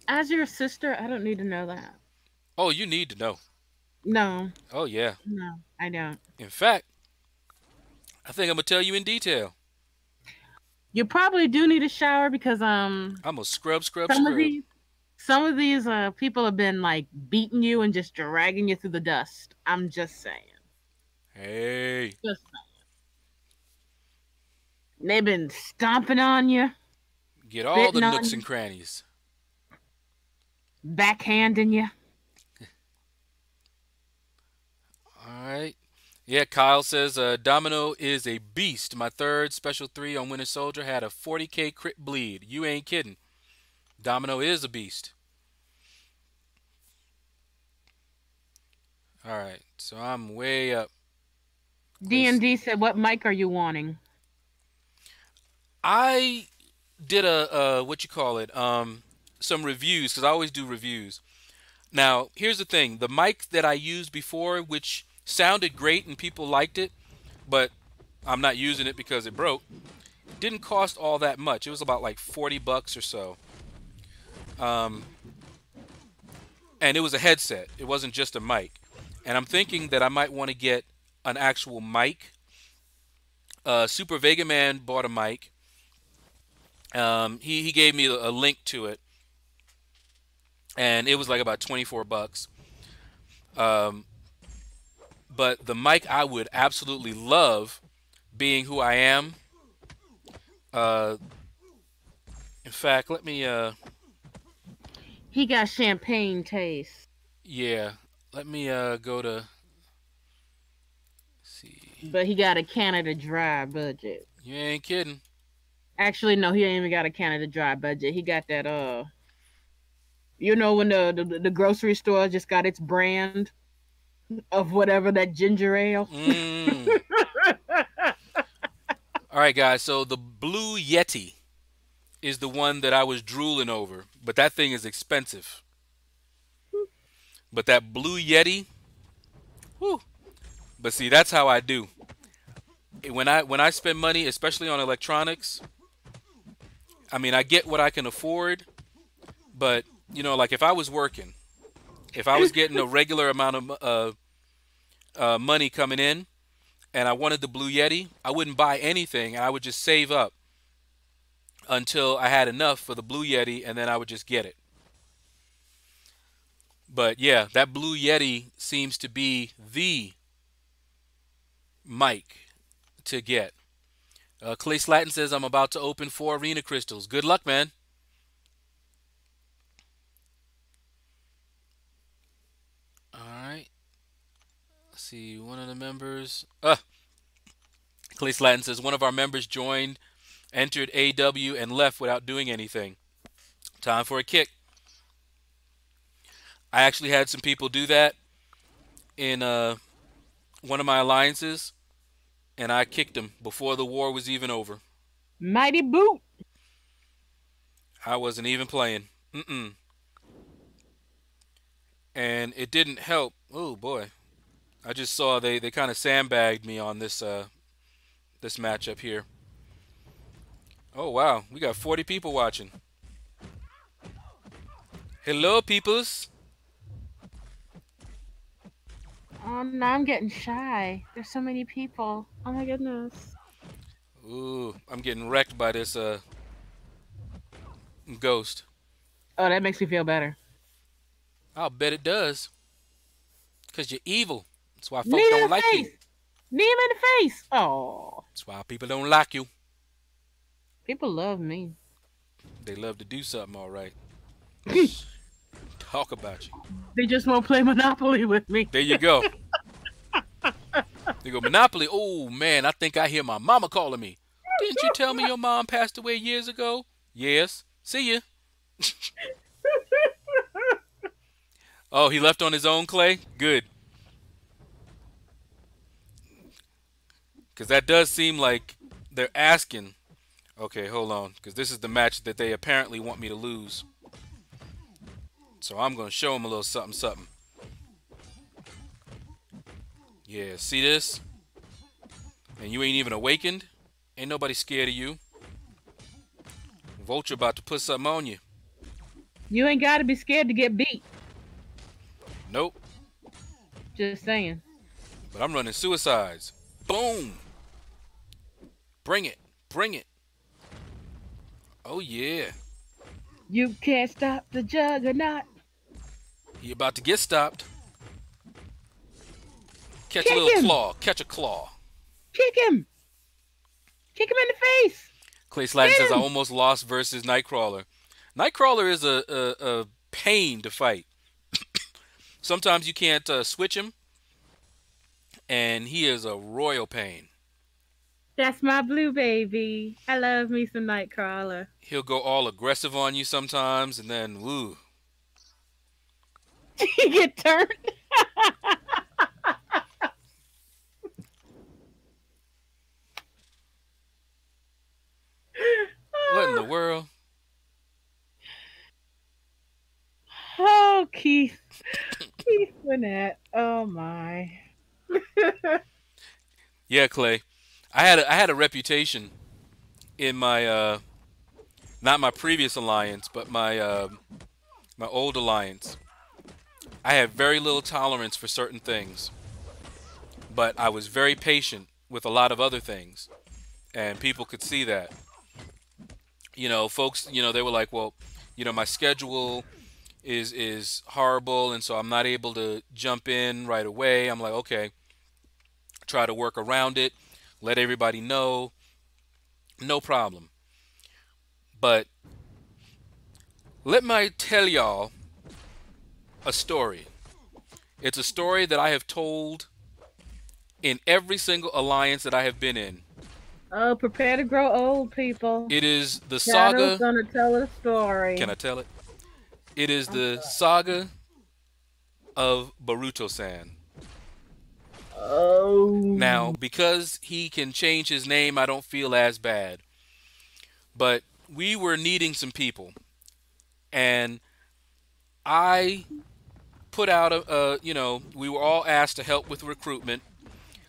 As your sister, I don't need to know that. Oh, you need to know. No, Oh, yeah. no, I don't. In fact, I think I'm going to tell you in detail. You probably do need a shower because I'm going to scrub. some of these some of these people have been like beating you and just dragging you through the dust. I'm just saying. Hey. Just saying. They've been stomping on you, Get all the spitting on nooks you, and crannies. backhanding you. All right. Yeah, Kyle says Domino is a beast. My third special 3 on Winter Soldier had a 40k crit bleed. You ain't kidding. Domino is a beast. All right. So I'm way up. D&D said, "What mic are you wanting?" I did a what you call it? Some reviews, because I always do reviews. Now, here's the thing. The mic that I used before, which sounded great and people liked it, but I'm not using it because it broke, didn't cost all that much. It was about like $40 or so. And it was a headset. It wasn't just a mic. And I'm thinking that I might want to get an actual mic. Super Vega Man bought a mic. He gave me a link to it, and it was like about $24. But the Mike I would absolutely love, being who I am. Uh, in fact, let me He got champagne taste. yeah, let me go to see. But he got a Canada Dry budget. You ain't kidding. Actually, no, he ain't even got a Canada Dry budget. He got that you know when the grocery store just got its brand of whatever that ginger ale. Mm. All right, guys. So the Blue Yeti is the one that I was drooling over, but that thing is expensive. But that Blue Yeti, whew. But see, that's how I do. When I spend money, especially on electronics, I mean, I get what I can afford, but like if I was working, if I was getting a regular amount of money coming in, and I wanted the Blue Yeti, I wouldn't buy anything, and I would just save up until I had enough for the Blue Yeti, and then I would just get it. But yeah, that Blue Yeti seems to be the mic to get. Clay Slatton says, I'm about to open 4 arena crystals. Good luck, man. All right. Let's see. One of the members. Clay Slatton says, one of our members joined, entered AW, and left without doing anything. Time for a kick. I actually had some people do that in one of my alliances, and I kicked them before the war was even over. Mighty boot. I wasn't even playing. And it didn't help. Oh boy, I just saw they kind of sandbagged me on this matchup here. Oh wow, we got 40 people watching. Hello, peoples. Oh no, I'm getting shy. There's so many people. Oh my goodness. Ooh, I'm getting wrecked by this ghost. Oh, that makes me feel better. I'll bet it does. Cause you're evil. That's why Knee folk in don't the like you. face. Knee him in the face. Oh, That's why people don't like you. people love me. They love to do something, all right. Talk about you. They just won't play Monopoly with me. There you go. They go, Monopoly. Oh man, I think I hear my mama calling me. Didn't you tell me your mom passed away years ago? Yes. See ya. Oh, he left on his own, Clay? Good. Because that does seem like they're asking. Okay, hold on. Because this is the match that they apparently want me to lose. So I'm going to show them a little something, something. Yeah, see this? And you ain't even awakened? Ain't nobody scared of you. Vulture about to put something on you. You ain't got to be scared to get beat. Nope. Just saying. But I'm running suicides. Boom. Bring it. Bring it. Oh, yeah. You can't stop the juggernaut. He about to get stopped. Catch Kick a little him. claw. Catch a claw. Kick him. Kick him in the face. Clay Slatton Get says, I him. almost lost versus Nightcrawler. Nightcrawler is a pain to fight. Sometimes you can't switch him, and he is a royal pain. That's my blue baby. I love me some Nightcrawler. He'll go all aggressive on you sometimes, and then, woo. He get turned. What in the world? Oh, Keith. Keith Winnett. Oh, my. Yeah, Clay. I had a reputation in my not my previous alliance, but my old alliance. I had very little tolerance for certain things, but I was very patient with a lot of other things, and people could see that. Folks, they were like, well, my schedule is horrible, and so I'm not able to jump in right away. I'm like, okay. try to work around it, let everybody know, no problem. But let me tell y'all a story. It's a story that I have told in every single alliance that I have been in. Oh, prepare to grow old, people. It is the Shadow's saga. gonna tell a Can story. I tell it? It is I'm the sorry. saga of Baruto-san. Now, Oh. because he can change his name, I don't feel as bad. But we were needing some people, and I put out we were all asked to help with recruitment.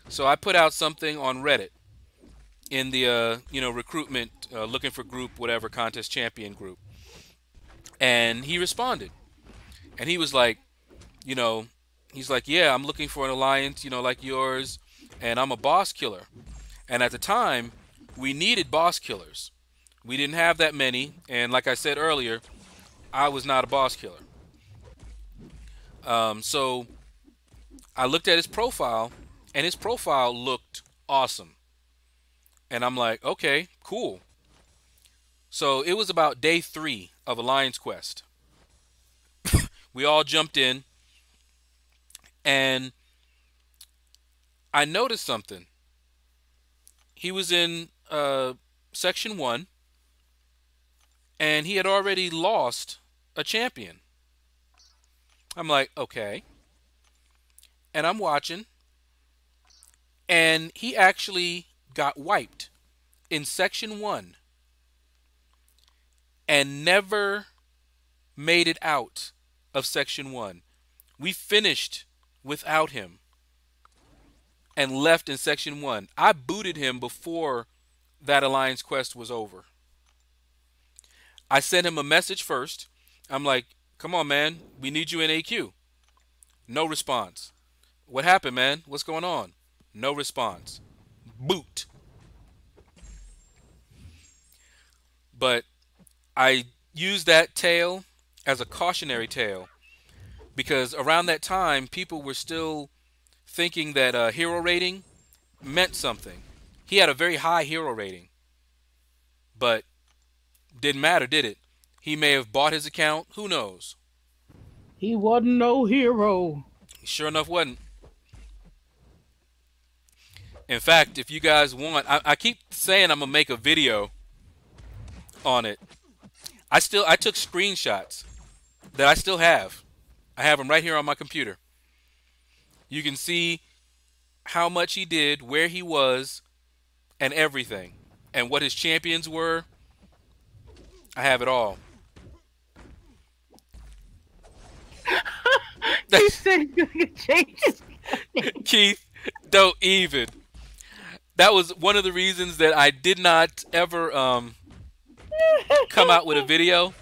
So I put out something on Reddit in the recruitment, looking for group, whatever, contest champion group, and he responded, and he was like, you know, he's like, yeah, I'm looking for an alliance, like yours, and I'm a boss killer. And at the time, we needed boss killers. We didn't have that many, and like I said earlier, I was not a boss killer. So I looked at his profile, and his profile looked awesome. And I'm like, okay, cool. So it was about day 3 of Alliance Quest. We all jumped in, and I noticed something. He was in section 1, and he had already lost a champion. I'm like, okay. And I'm watching, and he actually got wiped in section 1 and never made it out of section 1. We finished without him and left in section 1. I booted him before that Alliance Quest was over. I sent him a message first. I'm like, come on, man. We need you in AQ. No response. What happened, man? What's going on? No response. Boot. But I used that tale as a cautionary tale because around that time, people were still thinking that hero rating meant something. He had a very high hero rating, but didn't matter, did it? He may have bought his account. Who knows? He wasn't no hero. Sure enough, wasn't. In fact, if you guys want, I keep saying I'm gonna make a video on it. I took screenshots that I still have. I have them right here on my computer. You can see how much he did, where he was, and everything, and what his champions were. I have it all. He said you could change his name. Keith, don't even. That was one of the reasons that I did not ever come out with a video,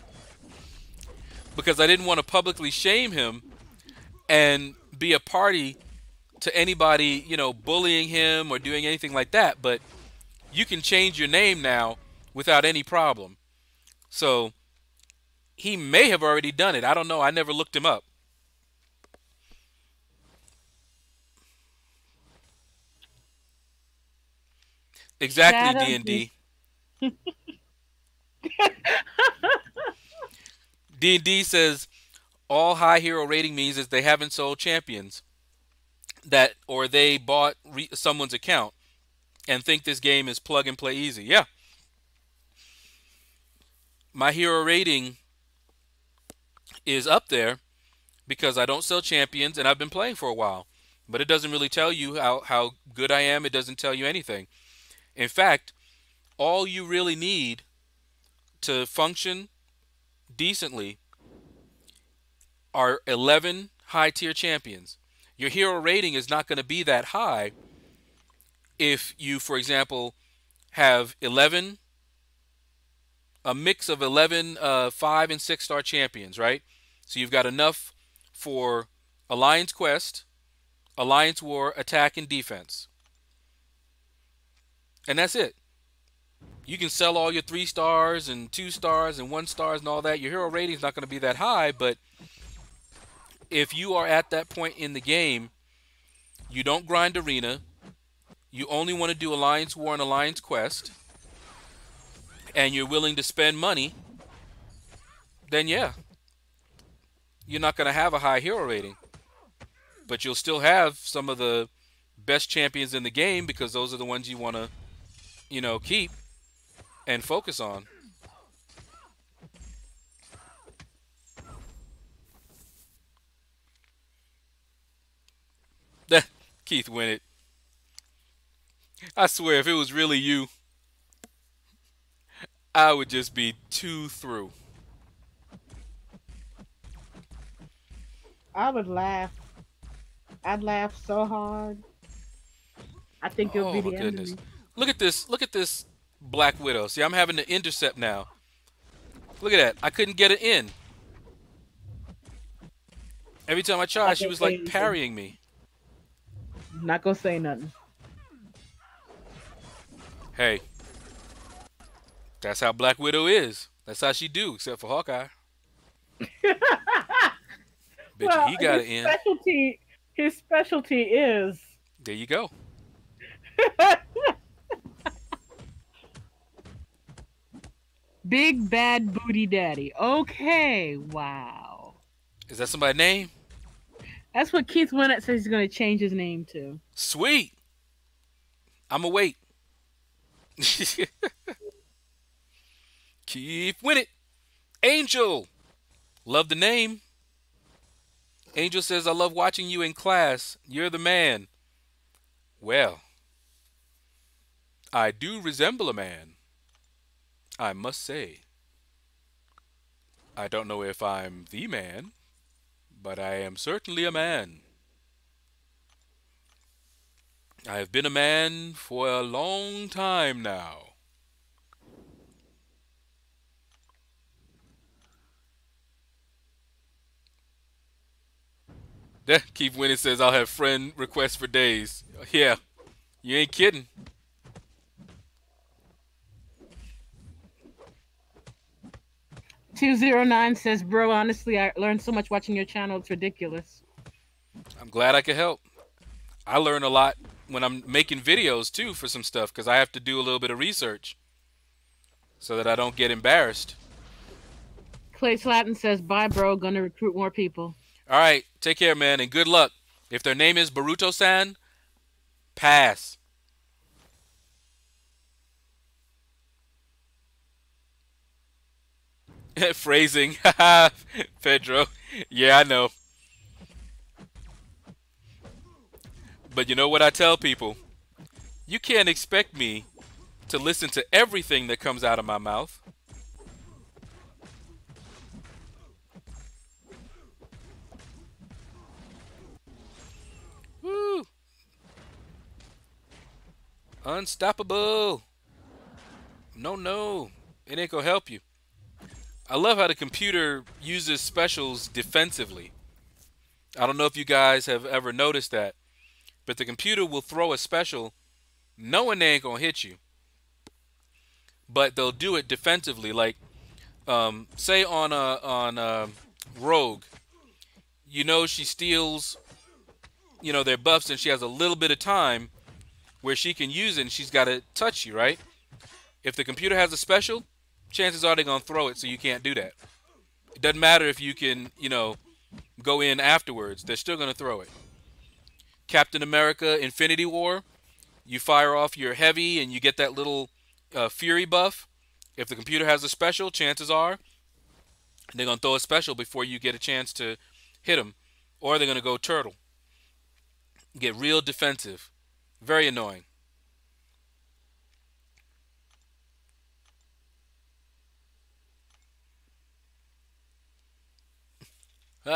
because I didn't want to publicly shame him and be a party to anybody, bullying him or doing anything like that. But you can change your name now without any problem. So he may have already done it. I don't know. I never looked him up. Exactly, Shadow D&D. D&D says all high hero rating means is they haven't sold champions that, or they bought someone's account and think this game is plug and play easy. Yeah. My hero rating is up there because I don't sell champions and I've been playing for a while. But it doesn't really tell you how good I am. It doesn't tell you anything. In fact, all you really need to function decently are 11 high tier champions. Your hero rating is not going to be that high if you, for example, have 11, a mix of 11 5 and 6 star champions, right? So you've got enough for Alliance Quest, Alliance War, attack, and defense. And that's it. You can sell all your 3 stars and 2 stars and 1 stars and all that. Your hero rating is not going to be that high, but if you are at that point in the game, you don't grind arena, you only want to do Alliance War and Alliance Quest, and you're willing to spend money, then yeah, you're not going to have a high hero rating. But you'll still have some of the best champions in the game because those are the ones you want to, keep and focus on. Keith Winnett. I swear, if it was really you, I would just be too through. I would laugh. I'd laugh so hard. I think it'll Oh be my the end of goodness. me. Look at this. Look at this Black Widow. See, I'm having to intercept now. Look at that. I couldn't get it in. Every time I tried, Not she gonna was say like anything. parrying me. Not gonna say nothing. Hey, that's how Black Widow is. That's how she do, except for Hawkeye. Bet you Well, he got it in. his specialty is There you go. Big Bad Booty Daddy. Okay, wow. Is that somebody's name? That's what Keith Winnett says he's going to change his name to. Sweet. I'ma wait. Keith Winnett. Angel. Love the name. Angel says, I love watching you in class. You're the man. Well, I do resemble a man, I must say. I don't know if I'm the man, but I am certainly a man. I have been a man for a long time now. Keith Winnie says I'll have friend requests for days. Yeah, you ain't kidding. 209 says, bro, honestly, I learned so much watching your channel. It's ridiculous. I'm glad I could help. I learn a lot when I'm making videos too for some stuff because I have to do a little bit of research so that I don't get embarrassed. Clay Slatton says, bye, bro. Gonna recruit more people. All right, take care, man, and good luck. If their name is Baruto-san, pass. Phrasing, Pedro. Yeah, I know. But you know what I tell people? You can't expect me to listen to everything that comes out of my mouth. Woo! Unstoppable. No, no. It ain't gonna help you. I love how the computer uses specials defensively. I don't know if you guys have ever noticed that, but the computer will throw a special knowing they ain't gonna hit you, but they'll do it defensively. Like, say on a Rogue, she steals, their buffs, and she has a little bit of time where she can use it, and she's got to touch you, right? If the computer has a special, chances are they're gonna throw it, so you can't do that. It doesn't matter if you can, go in afterwards. They're still gonna throw it. Captain America Infinity War, you fire off your heavy and you get that little fury buff. If the computer has a special, chances are they're going to throw a special before you get a chance to hit them. Or they're going to go turtle. Get real defensive. Very annoying.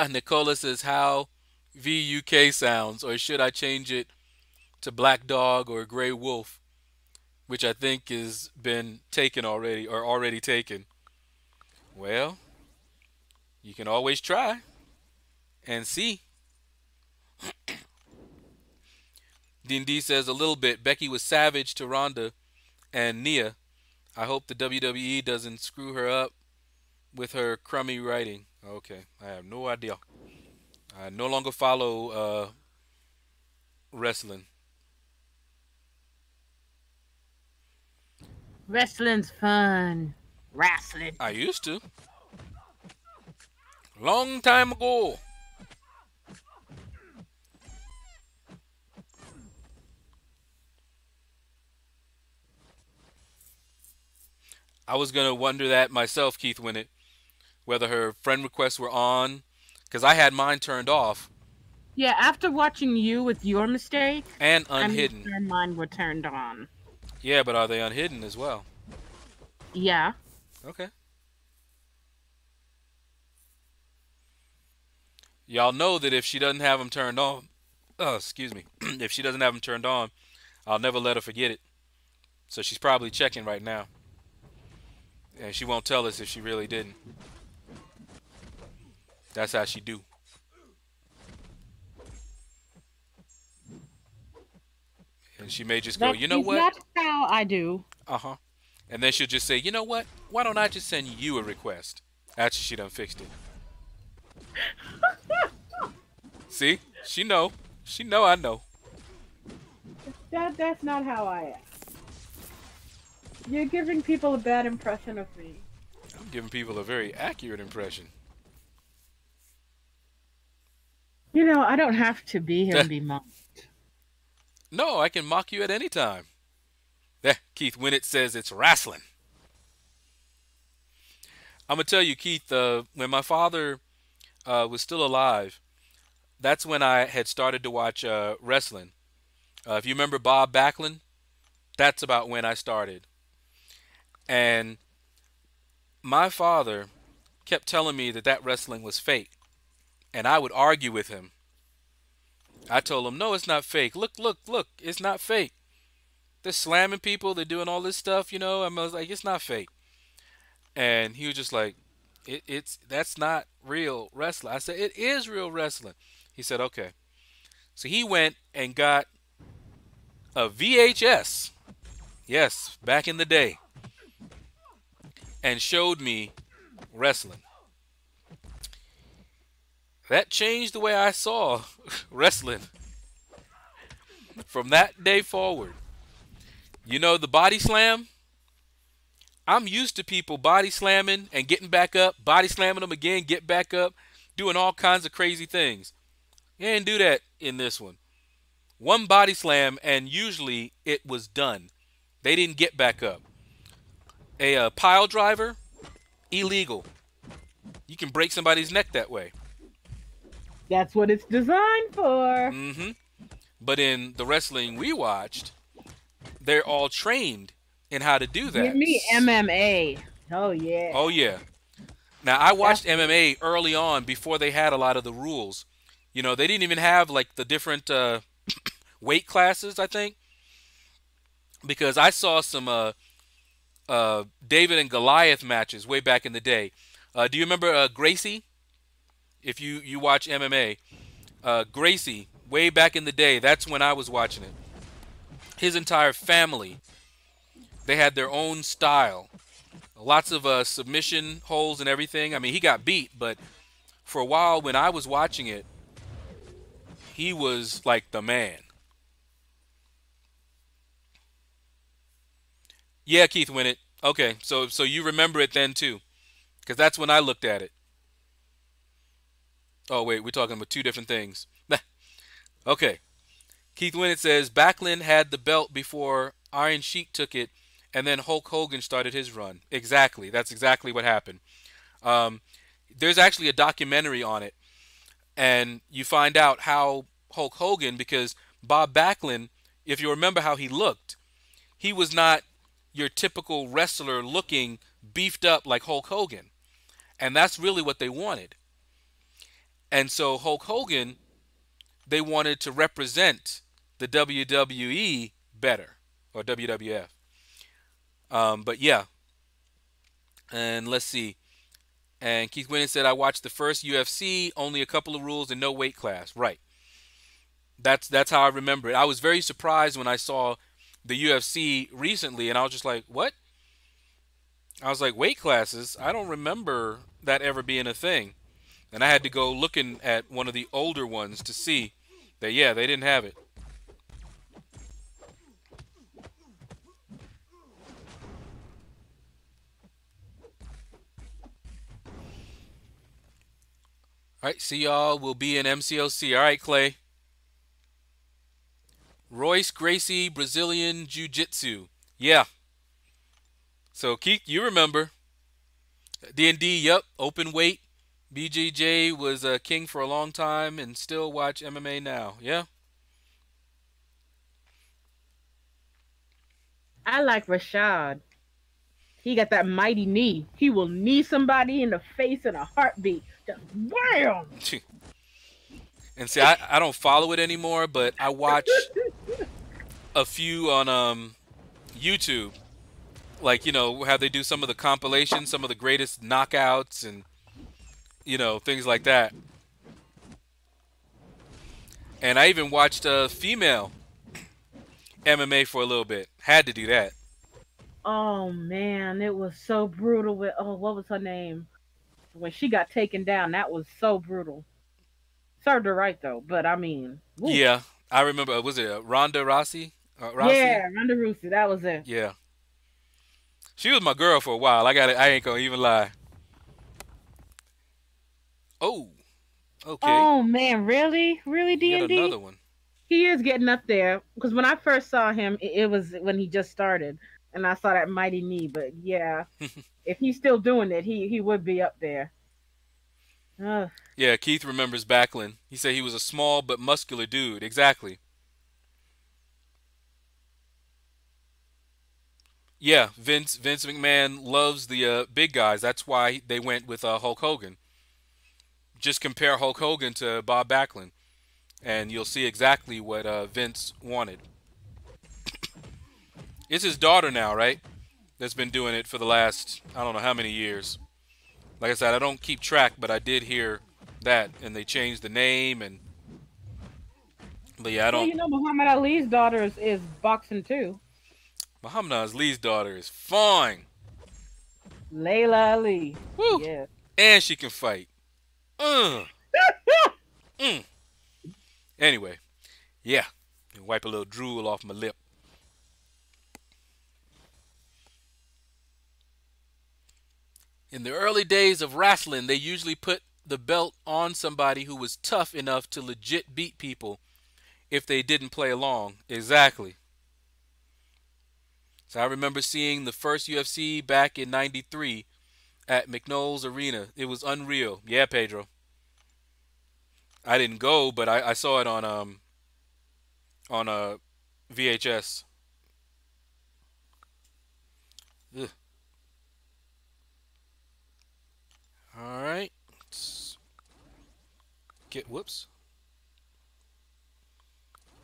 Nicola says how VUK sounds, or should I change it to Black Dog or Gray Wolf, which I think has been taken already or already taken. Well, you can always try and see. D&D says a little bit. Becky was savage to Ronda and Nia. I hope the WWE doesn't screw her up with her crummy writing. Okay, I have no idea. I no longer follow wrestling. Wrestling's fun. Wrestling. I used to. Long time ago. I was gonna wonder that myself, Keith Winnett, whether her friend requests were on, because I had mine turned off Yeah, after watching you with your mistake, and I'm unhidden. sure mine were turned on. Yeah, but are they unhidden as well? Yeah. Okay. Y'all know that if she doesn't have them turned on, oh, excuse me, if she doesn't have them turned on, I'll never let her forget it. So she's probably checking right now, and she won't tell us if she really didn't. That's how she do. And she may just go, That you know is what? not how I do. Uh-huh. And then she'll just say, you know what? Why don't I just send you a request? After she done fixed it. See? She know. She know I know. That's not how I am. You're giving people a bad impression of me. I'm giving people a very accurate impression. You know, I don't have to be here and be mocked. No, I can mock you at any time. Keith Winnett says it's wrestling. I'm going to tell you, Keith, when my father was still alive, that's when I had started to watch wrestling. If you remember Bob Backlund, that's about when I started. And my father kept telling me that that wrestling was fake. And I would argue with him. I told him, no, it's not fake. Look, look, look, it's not fake. They're slamming people. They're doing all this stuff, you know. I was like, it's not fake. And he was just like, that's not real wrestling. I said, it is real wrestling. He said, okay. So he went and got a VHS. Yes, back in the day. And showed me wrestling. That changed the way I saw wrestling. From that day forward. You know the body slam? I'm used to people body slamming and getting back up, body slamming them again, get back up, doing all kinds of crazy things. You didn't do that in this one. One body slam, and usually it was done. They didn't get back up. A pile driver, illegal. You can break somebody's neck that way. That's what it's designed for. Mm-hmm. But in the wrestling we watched, they're all trained in how to do that. Give me MMA. Oh, yeah. Oh, yeah. Now, I watched MMA early on before they had a lot of the rules. You know, they didn't even have, like, the different weight classes, I think. Because I saw some David and Goliath matches way back in the day. Do you remember Gracie? If you watch MMA. Gracie, way back in the day, that's when I was watching it. His entire family, they had their own style. Lots of submission holds and everything. I mean, he got beat, but for a while when I was watching it, he was like the man. Yeah, Keith Winnett. Okay, so you remember it then too, because that's when I looked at it. Oh wait, we're talking about two different things. Okay, Keith Winnett says Backlund had the belt before Iron Sheik took it, and then Hulk Hogan started his run. Exactly, that's exactly what happened. There's actually a documentary on it, and you find out how Hulk Hogan, because Bob Backlund, if you remember how he looked, he was not your typical wrestler looking beefed up like Hulk Hogan. And that's really what they wanted. And so Hulk Hogan, they wanted to represent the WWE better, or WWF. But yeah, and let's see. And Keith Winnett said, I watched the first UFC, only a couple of rules and no weight class. Right. That's how I remember it. I was very surprised when I saw the UFC recently, and I was just like, what? I was like, weight classes? I don't remember that ever being a thing. And I had to go looking at one of the older ones to see that, yeah, they didn't have it. All right, see y'all. We'll be in MCOC. All right, Clay. Royce Gracie Brazilian Jiu Jitsu. Yeah. So Keith, you remember D&D? Yep. Open weight. BJJ was a king for a long time and still watch MMA now. Yeah. I like Rashad. He got that mighty knee. He will knee somebody in the face in a heartbeat. Just wham! And see, I don't follow it anymore, but I watch a few on YouTube. Like, how they do some of the compilations, some of the greatest knockouts and, things like that. And I even watched female MMA for a little bit. Had to do that. Oh man, it was so brutal with what was her name? When she got taken down, that was so brutal. Served her right though, but I mean, woo. Yeah, I remember. Was it Ronda Rossi? Rossi? Yeah, Ronda Rousey, that was it. Yeah, she was my girl for a while. I ain't gonna even lie. Oh, okay. Oh man, really, really D Yet and another D. one. He is getting up there because when I first saw him, it was when he just started, and I saw that mighty knee. But yeah, if he's still doing it, he would be up there. Ugh. Yeah, Keith remembers Backlund. He said he was a small but muscular dude. Exactly. Yeah, Vince McMahon loves the big guys. That's why they went with Hulk Hogan. Just compare Hulk Hogan to Bob Backlund, and you'll see exactly what Vince wanted. It's his daughter now, right? That's been doing it for the last I don't know how many years. Like I said, I don't keep track, but I did hear that, and they changed the name, and but yeah, I Well, don't. Muhammad Ali's daughter is boxing too. Muhammad Ali's daughter is fine. Layla Ali. Woo! Yeah. And she can fight. Uh. Mm. Anyway, yeah. Wipe a little drool off my lip. In the early days of wrestling, they usually put the belt on somebody who was tough enough to legit beat people if they didn't play along. Exactly. So I remember seeing the first UFC back in '93 at McKnowles Arena. It was unreal. Yeah, Pedro. I didn't go, but I saw it on a VHS. Ugh. All right. Let's get whoops.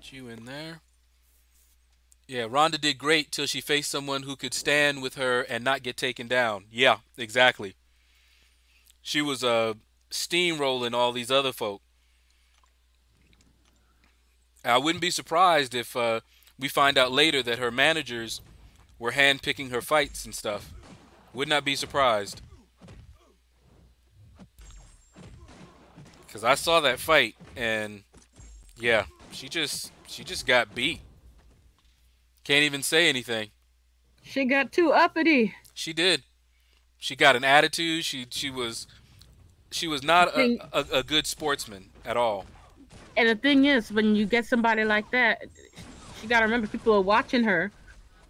Get you in there. Yeah, Ronda did great till she faced someone who could stand with her and not get taken down. Yeah, exactly. She was steamrolling all these other folk. I wouldn't be surprised if we find out later that her managers were handpicking her fights and stuff. Would not be surprised. Because I saw that fight and yeah, she just got beat. Can't even say anything. She got too uppity. She did. She got an attitude. She was not Thing a good sportsman at all. and the thing is, when you get somebody like that, she got to remember people are watching her,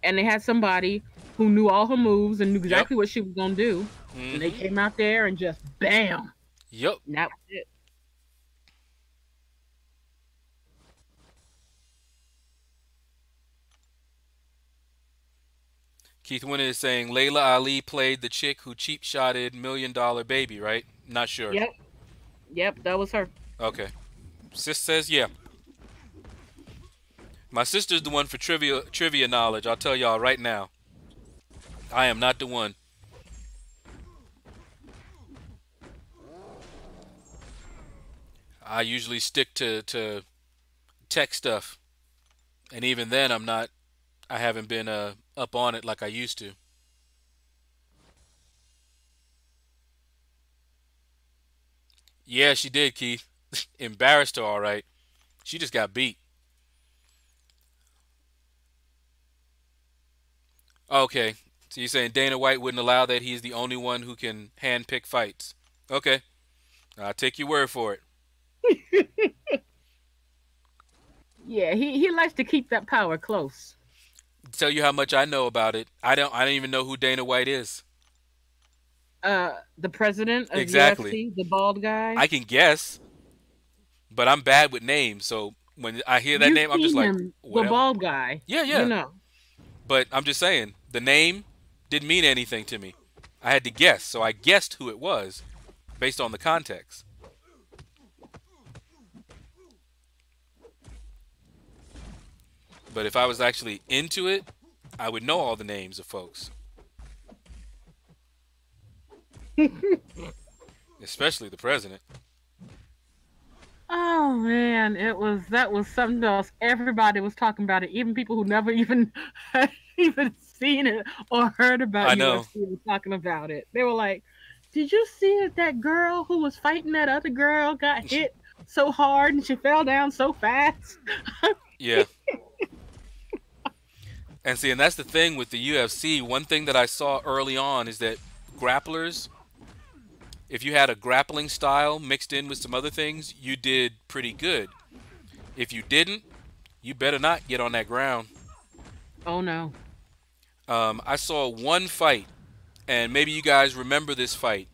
and they had somebody who knew all her moves and knew Yep. exactly what she was gonna do, and they Mm-hmm. came out there and just bam, Yep. and that was it. Keith Winter is saying Layla Ali played the chick who cheap shotted $1 million baby, right? Not sure. Yep, yep, that was her. Okay. Sis says yeah. My sister's the one for trivia knowledge. I'll tell y'all right now. I am not the one. I usually stick to tech stuff, and even then, I'm not. I haven't been up on it like I used to. Yeah, she did, Keith. Embarrassed her, all right. She just got beat. Okay. So you're saying Dana White wouldn't allow that? He's the only one who can handpick fights. Okay. I'll take your word for it. Yeah, he likes to keep that power close. Tell you how much I know about it. I don't even know who Dana White is. The president of Exactly. UFC, the bald guy. I can guess, but I'm bad with names. So when I hear that You've name, I'm just seen like, him, the whatever. bald guy. Yeah, You yeah. know. But I'm just saying, the name didn't mean anything to me. I had to guess, so I guessed who it was based on the context. But if I was actually into it, I would know all the names of folks, especially the president. Oh man, that was something else. Everybody was talking about it. Even people who never even even seen it or heard about I know. UFC were talking about it. They were like, "Did you see it? That girl who was fighting that other girl got hit so hard and she fell down so fast." Yeah. And see, and that's the thing with the UFC. One thing that I saw early on is that grapplers, if you had a grappling style mixed in with some other things, you did pretty good. If you didn't, you better not get on that ground. Oh no. I saw one fight, and maybe you guys remember this fight.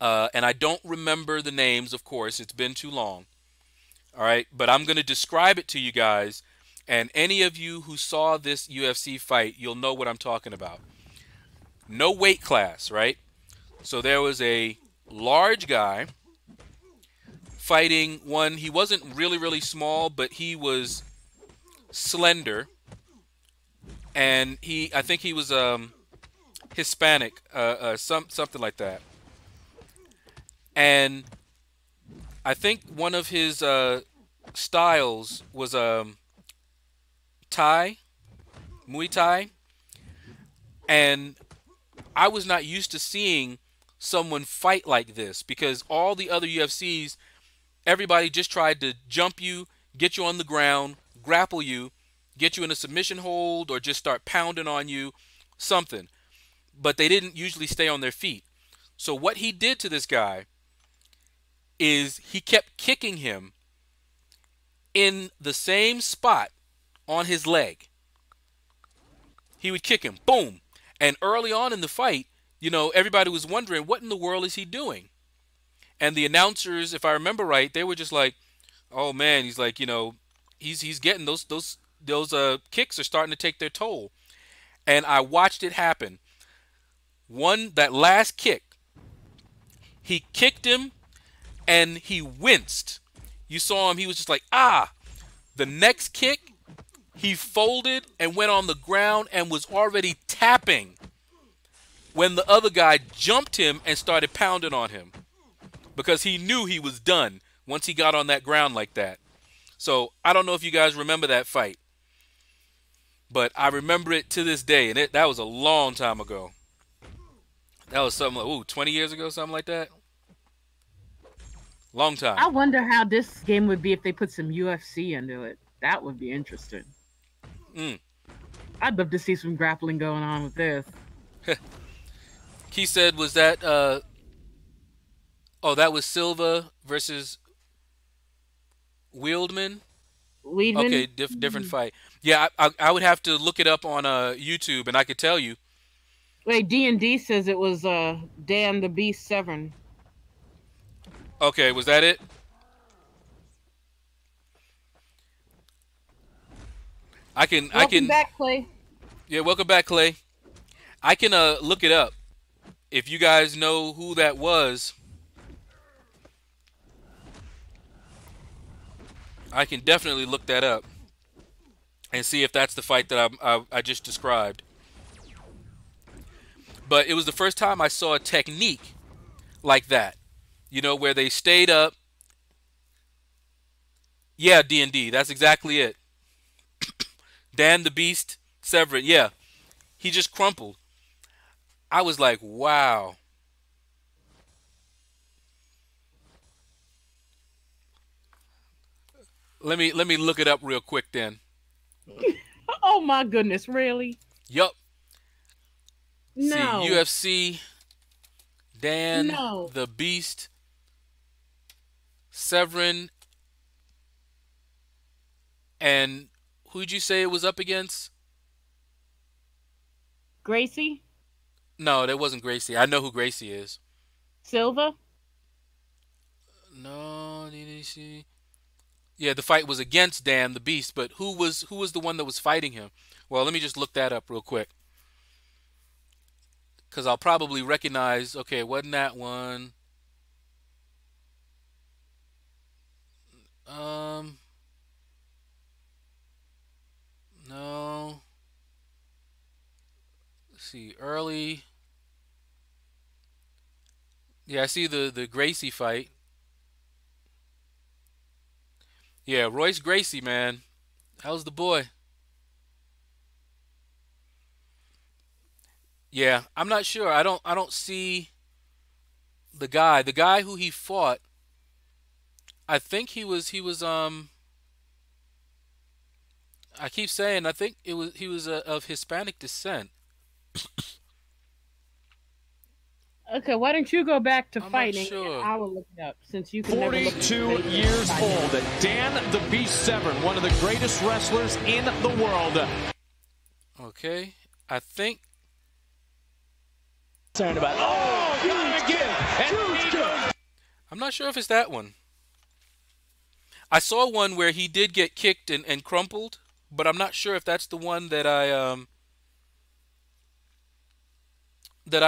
And I don't remember the names, of course, it's been too long. All right, but I'm going to describe it to you guys, and any of you who saw this UFC fight, you'll know what I'm talking about. No weight class, right? So there was a large guy fighting one. He wasn't really, really small, but he was slender, and I think he was Hispanic, something like that. And I think one of his styles was Thai, Muay Thai, and I was not used to seeing someone fight like this because all the other UFCs, everybody just tried to jump you, get you on the ground, grapple you, get you in a submission hold, or just start pounding on you, something. But they didn't usually stay on their feet. So what he did to this guy is he kept kicking him in the same spot on his leg. He would kick him, boom. And early on in the fight, everybody was wondering, what in the world is he doing? And the announcers, if I remember right, they were just like, "Oh man," he's like, he's getting those kicks are starting to take their toll. And I watched it happen. That last kick, he kicked him and he winced. You saw him, he was just like, ah. The next kick, he folded and went on the ground and was already tapping when the other guy jumped him and started pounding on him because he knew he was done once he got on that ground like that. So I don't know if you guys remember that fight, but I remember it to this day, and that was a long time ago. That was something like, 20 years ago, something like that. Long time. I wonder how this game would be if they put some UFC into it. That would be interesting. Mm. I'd love to see some grappling going on with this. He said, was that, that was Silva versus Wieldman? Okay, Weedman? different fight. Yeah, I would have to look it up on YouTube, and I could tell you. Wait, D&D says it was Dan the Beast Severn. Okay, was that it? Welcome back, Clay. Yeah, welcome back, Clay. I can look it up. If you guys know who that was, I can definitely look that up and see if that's the fight that I just described. But it was the first time I saw a technique like that, where they stayed up. Yeah, D&D, that's exactly it. Dan the Beast Severin, yeah, he just crumpled. I was like, wow. Let me look it up real quick then. Oh my goodness, really? Yup. See, No. UFC Dan No. the Beast Severin, and who'd you say it was up against? Gracie? No, that wasn't Gracie. I know who Gracie is. Silva? No, DDC. Yeah, the fight was against Dan the Beast, but who was the one that was fighting him? Well, let me just look that up real quick, because I'll probably recognize. Okay, it wasn't that one. Um, no. Let's see, early. Yeah, I see the Gracie fight. Yeah, Royce Gracie, man, that was the boy. Yeah, I'm not sure. I don't see the guy. The guy who he fought. I think he was. I keep saying I think he was of Hispanic descent. Okay, why don't you go back to I'm not fighting and sure. I will look it up since you can never look at 42 anything years fighting. old, Dan the Beast Severn, one of the greatest wrestlers in the world. Okay, I think. Concerned about. Oh, got it again. And he goes. I'm not sure if it's that one. I saw one where he did get kicked and crumpled, but I'm not sure if that's the one that I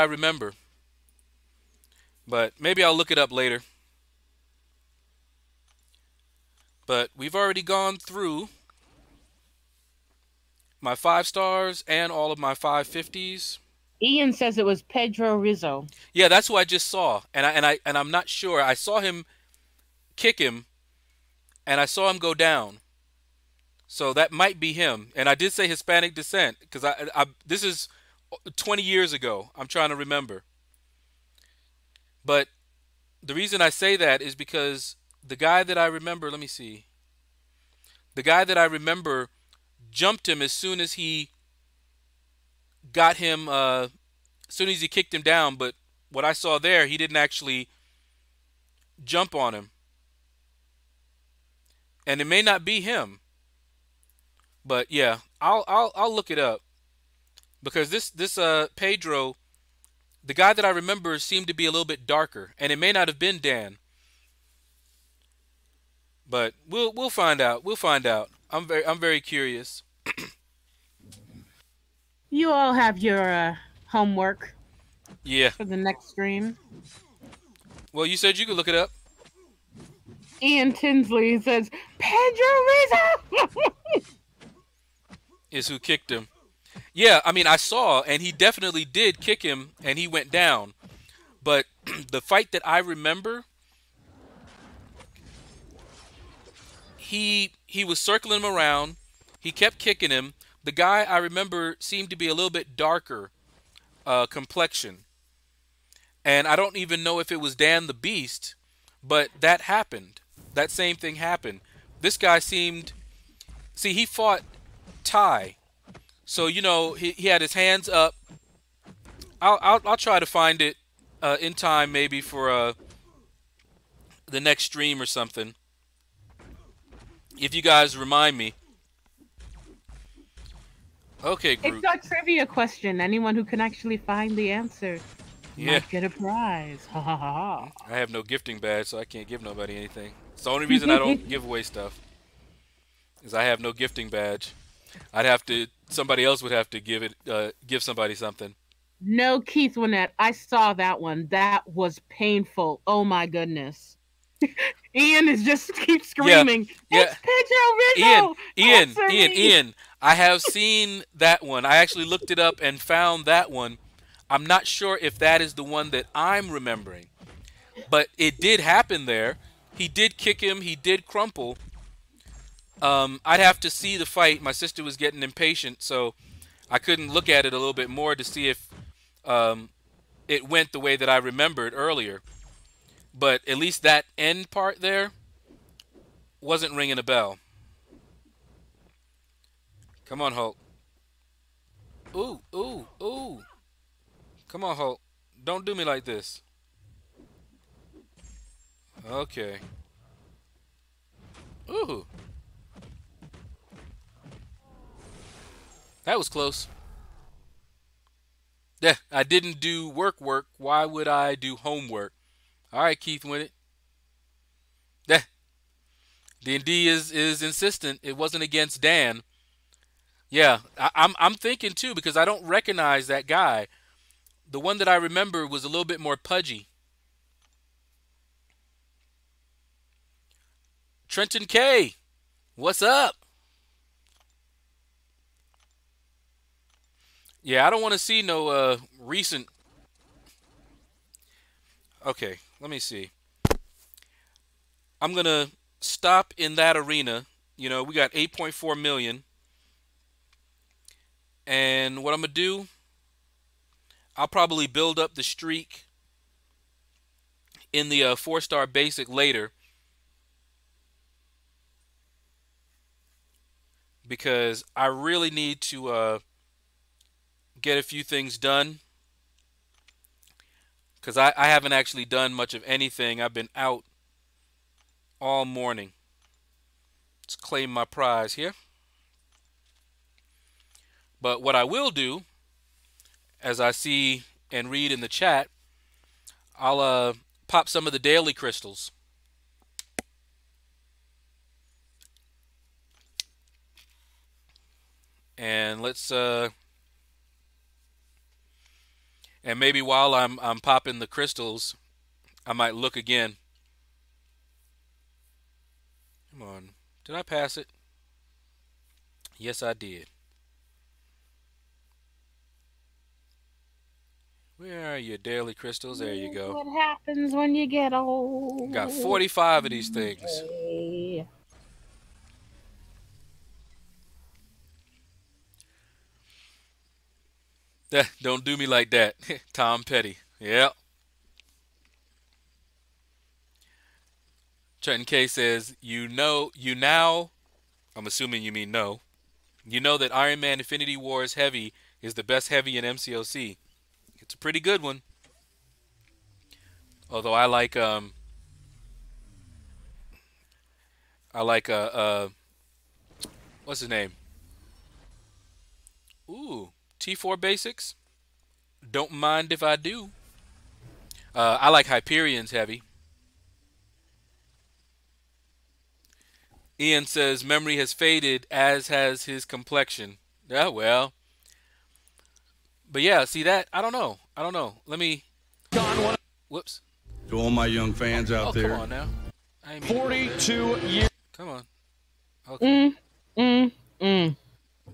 remember. But maybe I'll look it up later. But we've already gone through my 5 stars and all of my 550s. Ian says it was Pedro Rizzo. Yeah, that's who I just saw, and I'm not sure. I saw him kick him, and I saw him go down. So that might be him. And I did say Hispanic descent because I this is 20 years ago. I'm trying to remember. But the reason I say that is because the guy that I remember, let me see. The guy that I remember jumped him as soon as he got him, as soon as he kicked him down. But what I saw there, he didn't actually jump on him. And it may not be him. But yeah, I'll look it up because this Pedro, the guy that I remember seemed to be a little bit darker, and it may not have been Dan. But we'll find out. We'll find out. I'm very curious. You all have your homework Yeah. for the next stream. Well, you said you could look it up. Ian Tinsley says, Pedro Rizzo! Is who kicked him. Yeah, I mean I saw, and he definitely did kick him, and he went down. But the fight that I remember, he was circling him around. He kept kicking him. The guy I remember seemed to be a little bit darker complexion. And I don't even know if it was Dan the Beast, but that happened. That same thing happened. This guy seemed... See, he fought Ty. So, he had his hands up. I'll try to find it in time maybe for the next stream or something. If you guys remind me. Okay, Groot. It's a trivia question. Anyone who can actually find the answer Yeah. might get a prize. Ha ha ha. I have no gifting badge, so I can't give nobody anything. It's the only reason I don't give away stuff. Is I have no gifting badge. Somebody else would have to give somebody something. No, Keith Winnett. I saw that one. That was painful. Oh my goodness. Ian is just keeps screaming. Yeah. It's Pedro Rizzo. Ian. I have seen that one. I actually looked it up and found that one. I'm not sure if that is the one that I'm remembering. But it did happen there. He did kick him. He did crumple. I'd have to see the fight. My sister was getting impatient, so I couldn't look at it a little bit more to see if it went the way that I remembered earlier. But at least that end part there wasn't ringing a bell. Come on, Hulk. Ooh, ooh, ooh. Come on, Hulk. Don't do me like this. Okay. Ooh, that was close. Yeah, I didn't do work. Why would I do homework? All right, Keith win it. Yeah, D&D is insistent. It wasn't against Dan. Yeah, I'm thinking too because I don't recognize that guy. The one that I remember was a little bit more pudgy. Trenton K, what's up? Yeah, I don't want to see no recent. Okay, let me see. I'm gonna stop in that arena. You know, we got 8.4 million, and what I'm gonna do, I'll probably build up the streak in the 4-star basic later because I really need to get a few things done because I haven't actually done much of anything. I've been out all morning. Let's claim my prize here. But what I will do, as I see and read in the chat, I'll pop some of the daily crystals. And let's and maybe while I'm popping the crystals, I might look again. Come on. Did I pass it? Yes, I did. Where are your daily crystals? There you go. What happens when you get old? Got 45 of these things. Hey. Don't do me like that. Tom Petty. Yep. Trenton K says, you now, I'm assuming you mean no, you know that Iron Man Infinity Wars Heavy is the best heavy in MCOC. It's a pretty good one. Although I like what's his name? Ooh, T4 Basics. Don't mind if I do. I like Hyperion's heavy. Ian says memory has faded, as has his complexion. Yeah, well. But yeah, see that? I don't know. Let me. Whoops. To all my young fans out there. Come on now. 42 years. Come on. Okay. Mm.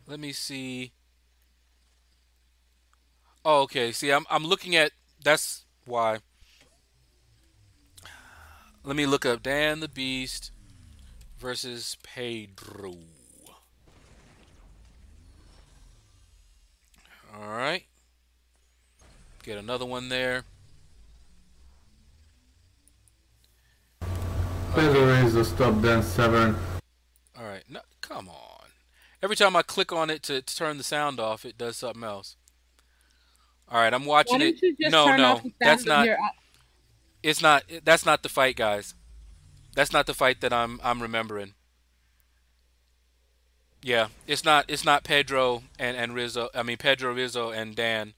Let me see. Oh, okay. See, I'm looking at. That's why. Let me look up Dan the Beast versus Pedro. All right. Get another one there. Pedro is the stop Dan 7. All right. No, come on. Every time I click on it to turn the sound off, it does something else. All right, I'm watching Why it. don't you just No, turn no, off the that's sound not. of your... It's not. That's not the fight, guys. That's not the fight that I'm remembering. Yeah, it's not. It's not Pedro and Rizzo. I mean Pedro, Rizzo, and Dan.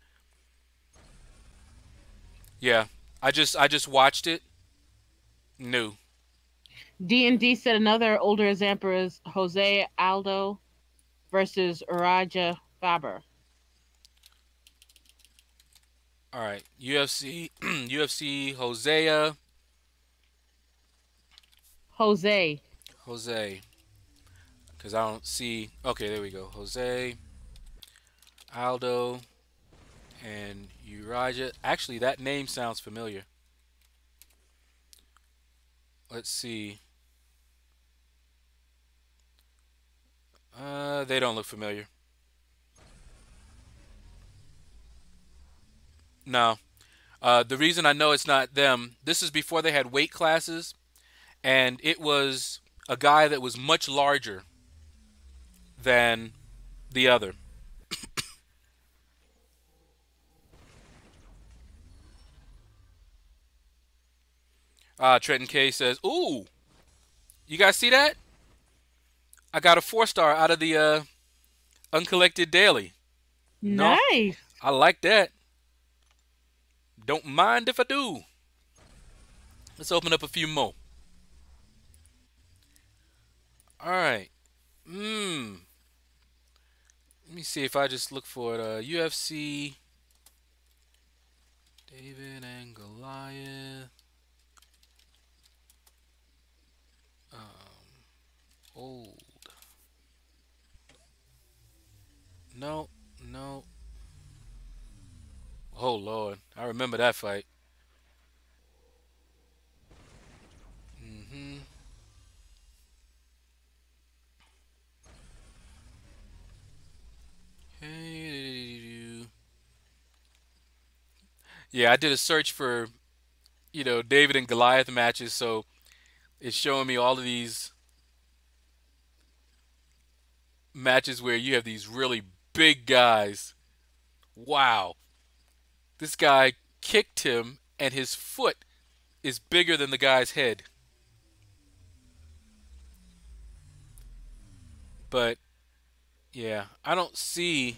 Yeah, I just watched it. New. D&D said another older example is Jose Aldo versus Uraja Faber. All right, UFC, UFC, Hosea, Jose. Because I don't see. Okay, there we go. Jose, Aldo, and Uraja. Actually, that name sounds familiar. Let's see. They don't look familiar. No. The reason I know it's not them, this is before they had weight classes, and it was a guy that was much larger than the other. Trenton K says, "Ooh, you guys see that? I got a 4 star out of the uncollected daily. No, Nice. I like that. Don't mind if I do. Let's open up a few more. All right. Hmm. Let me see if I just look for it. UFC David and Goliath. Old. No, no. Oh Lord, I remember that fight. Hmm. Hey, yeah, I did a search for David and Goliath matches, so it's showing me all of these matches where you have these really big guys. Wow, this guy kicked him, and his foot is bigger than the guy's head. But yeah, I don't see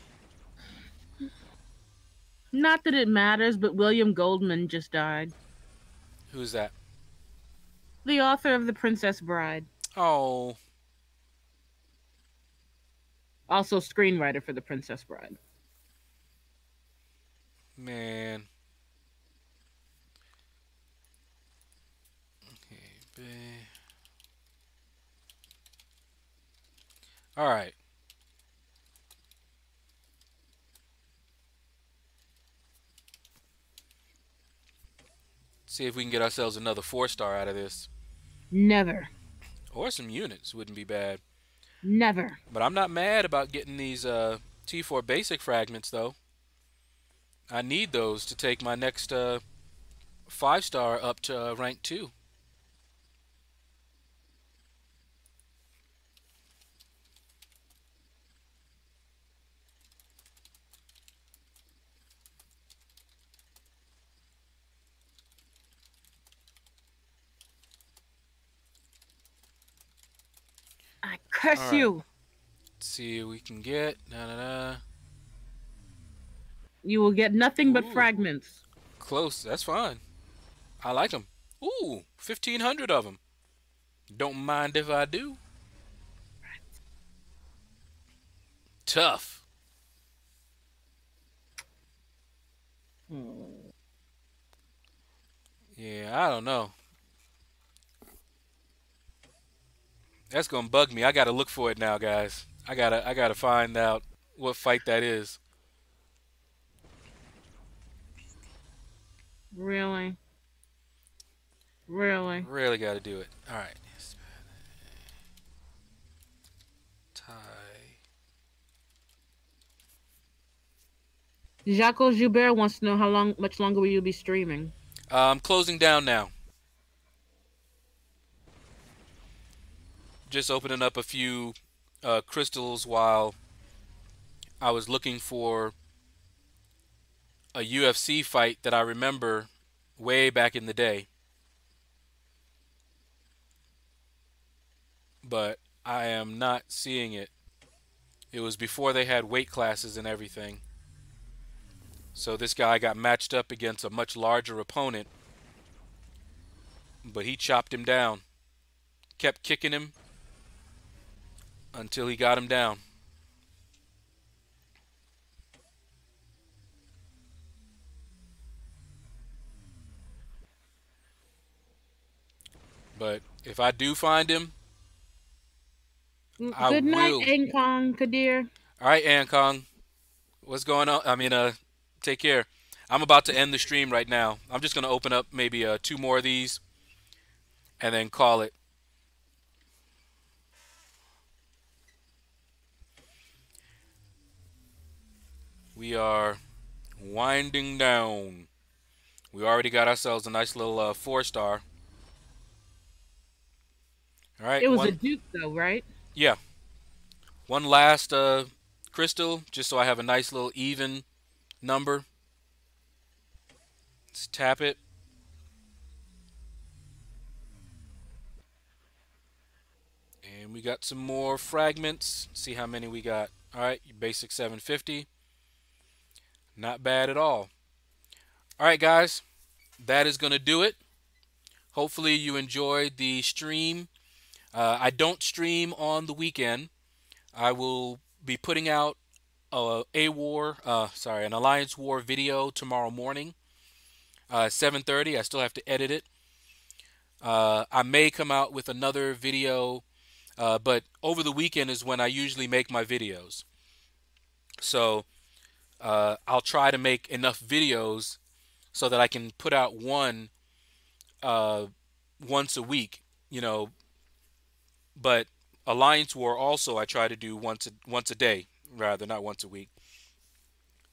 Not that it matters, but William Goldman just died. who's that. The author of The Princess Bride. Oh Also screenwriter for The Princess Bride. man. Okay, all right. See if we can get ourselves another 4 star out of this. Never. Or some units wouldn't be bad. Never. But I'm not mad about getting these T4 basic fragments, though. I need those to take my next 5 star up to rank 2. I All curse right. you. Let's see what we can get. Na na na. You will get nothing but Ooh, fragments. close. That's fine. I like them. Ooh, 1,500 of them. Don't mind if I do. Tough. Yeah, I don't know. That's gonna bug me. I gotta look for it now, guys. I gotta find out what fight that is. Really? Really? Really gotta do it. All right. Tie. Jaco Joubert wants to know much longer will you be streaming? I'm closing down now. Just opening up a few crystals while I was looking for a UFC fight that I remember way back in the day. But I am not seeing it. It was before they had weight classes and everything. So this guy got matched up against a much larger opponent, but he chopped him down. Kept kicking him until he got him down. But if I do find him, I Good night, will. Ankong Kadir. All right, Ankong. What's going on? I mean, take care. I'm about to end the stream right now. I'm just going to open up maybe 2 more of these and then call it. We are winding down. We already got ourselves a nice little 4 star. All right, It was a dupe, though, right? yeah, one last crystal, just so I have a nice little even number. Let's tap it. And we got some more fragments. See how many we got. All right, basic 750. Not bad at all. All right, guys, that is going to do it. Hopefully you enjoyed the stream. I don't stream on the weekend. I will be putting out an Alliance War video tomorrow morning, 7:30. I still have to edit it. I may come out with another video, but over the weekend is when I usually make my videos. So I'll try to make enough videos so that I can put out one once a week. You know, but Alliance War also I try to do once a day, rather not once a week.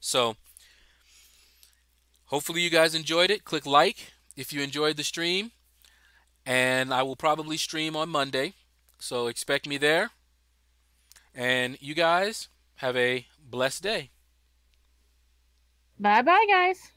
So hopefully you guys enjoyed it. Click like if you enjoyed the stream, and I will probably stream on Monday. So expect me there. And you guys have a blessed day. Bye bye, guys.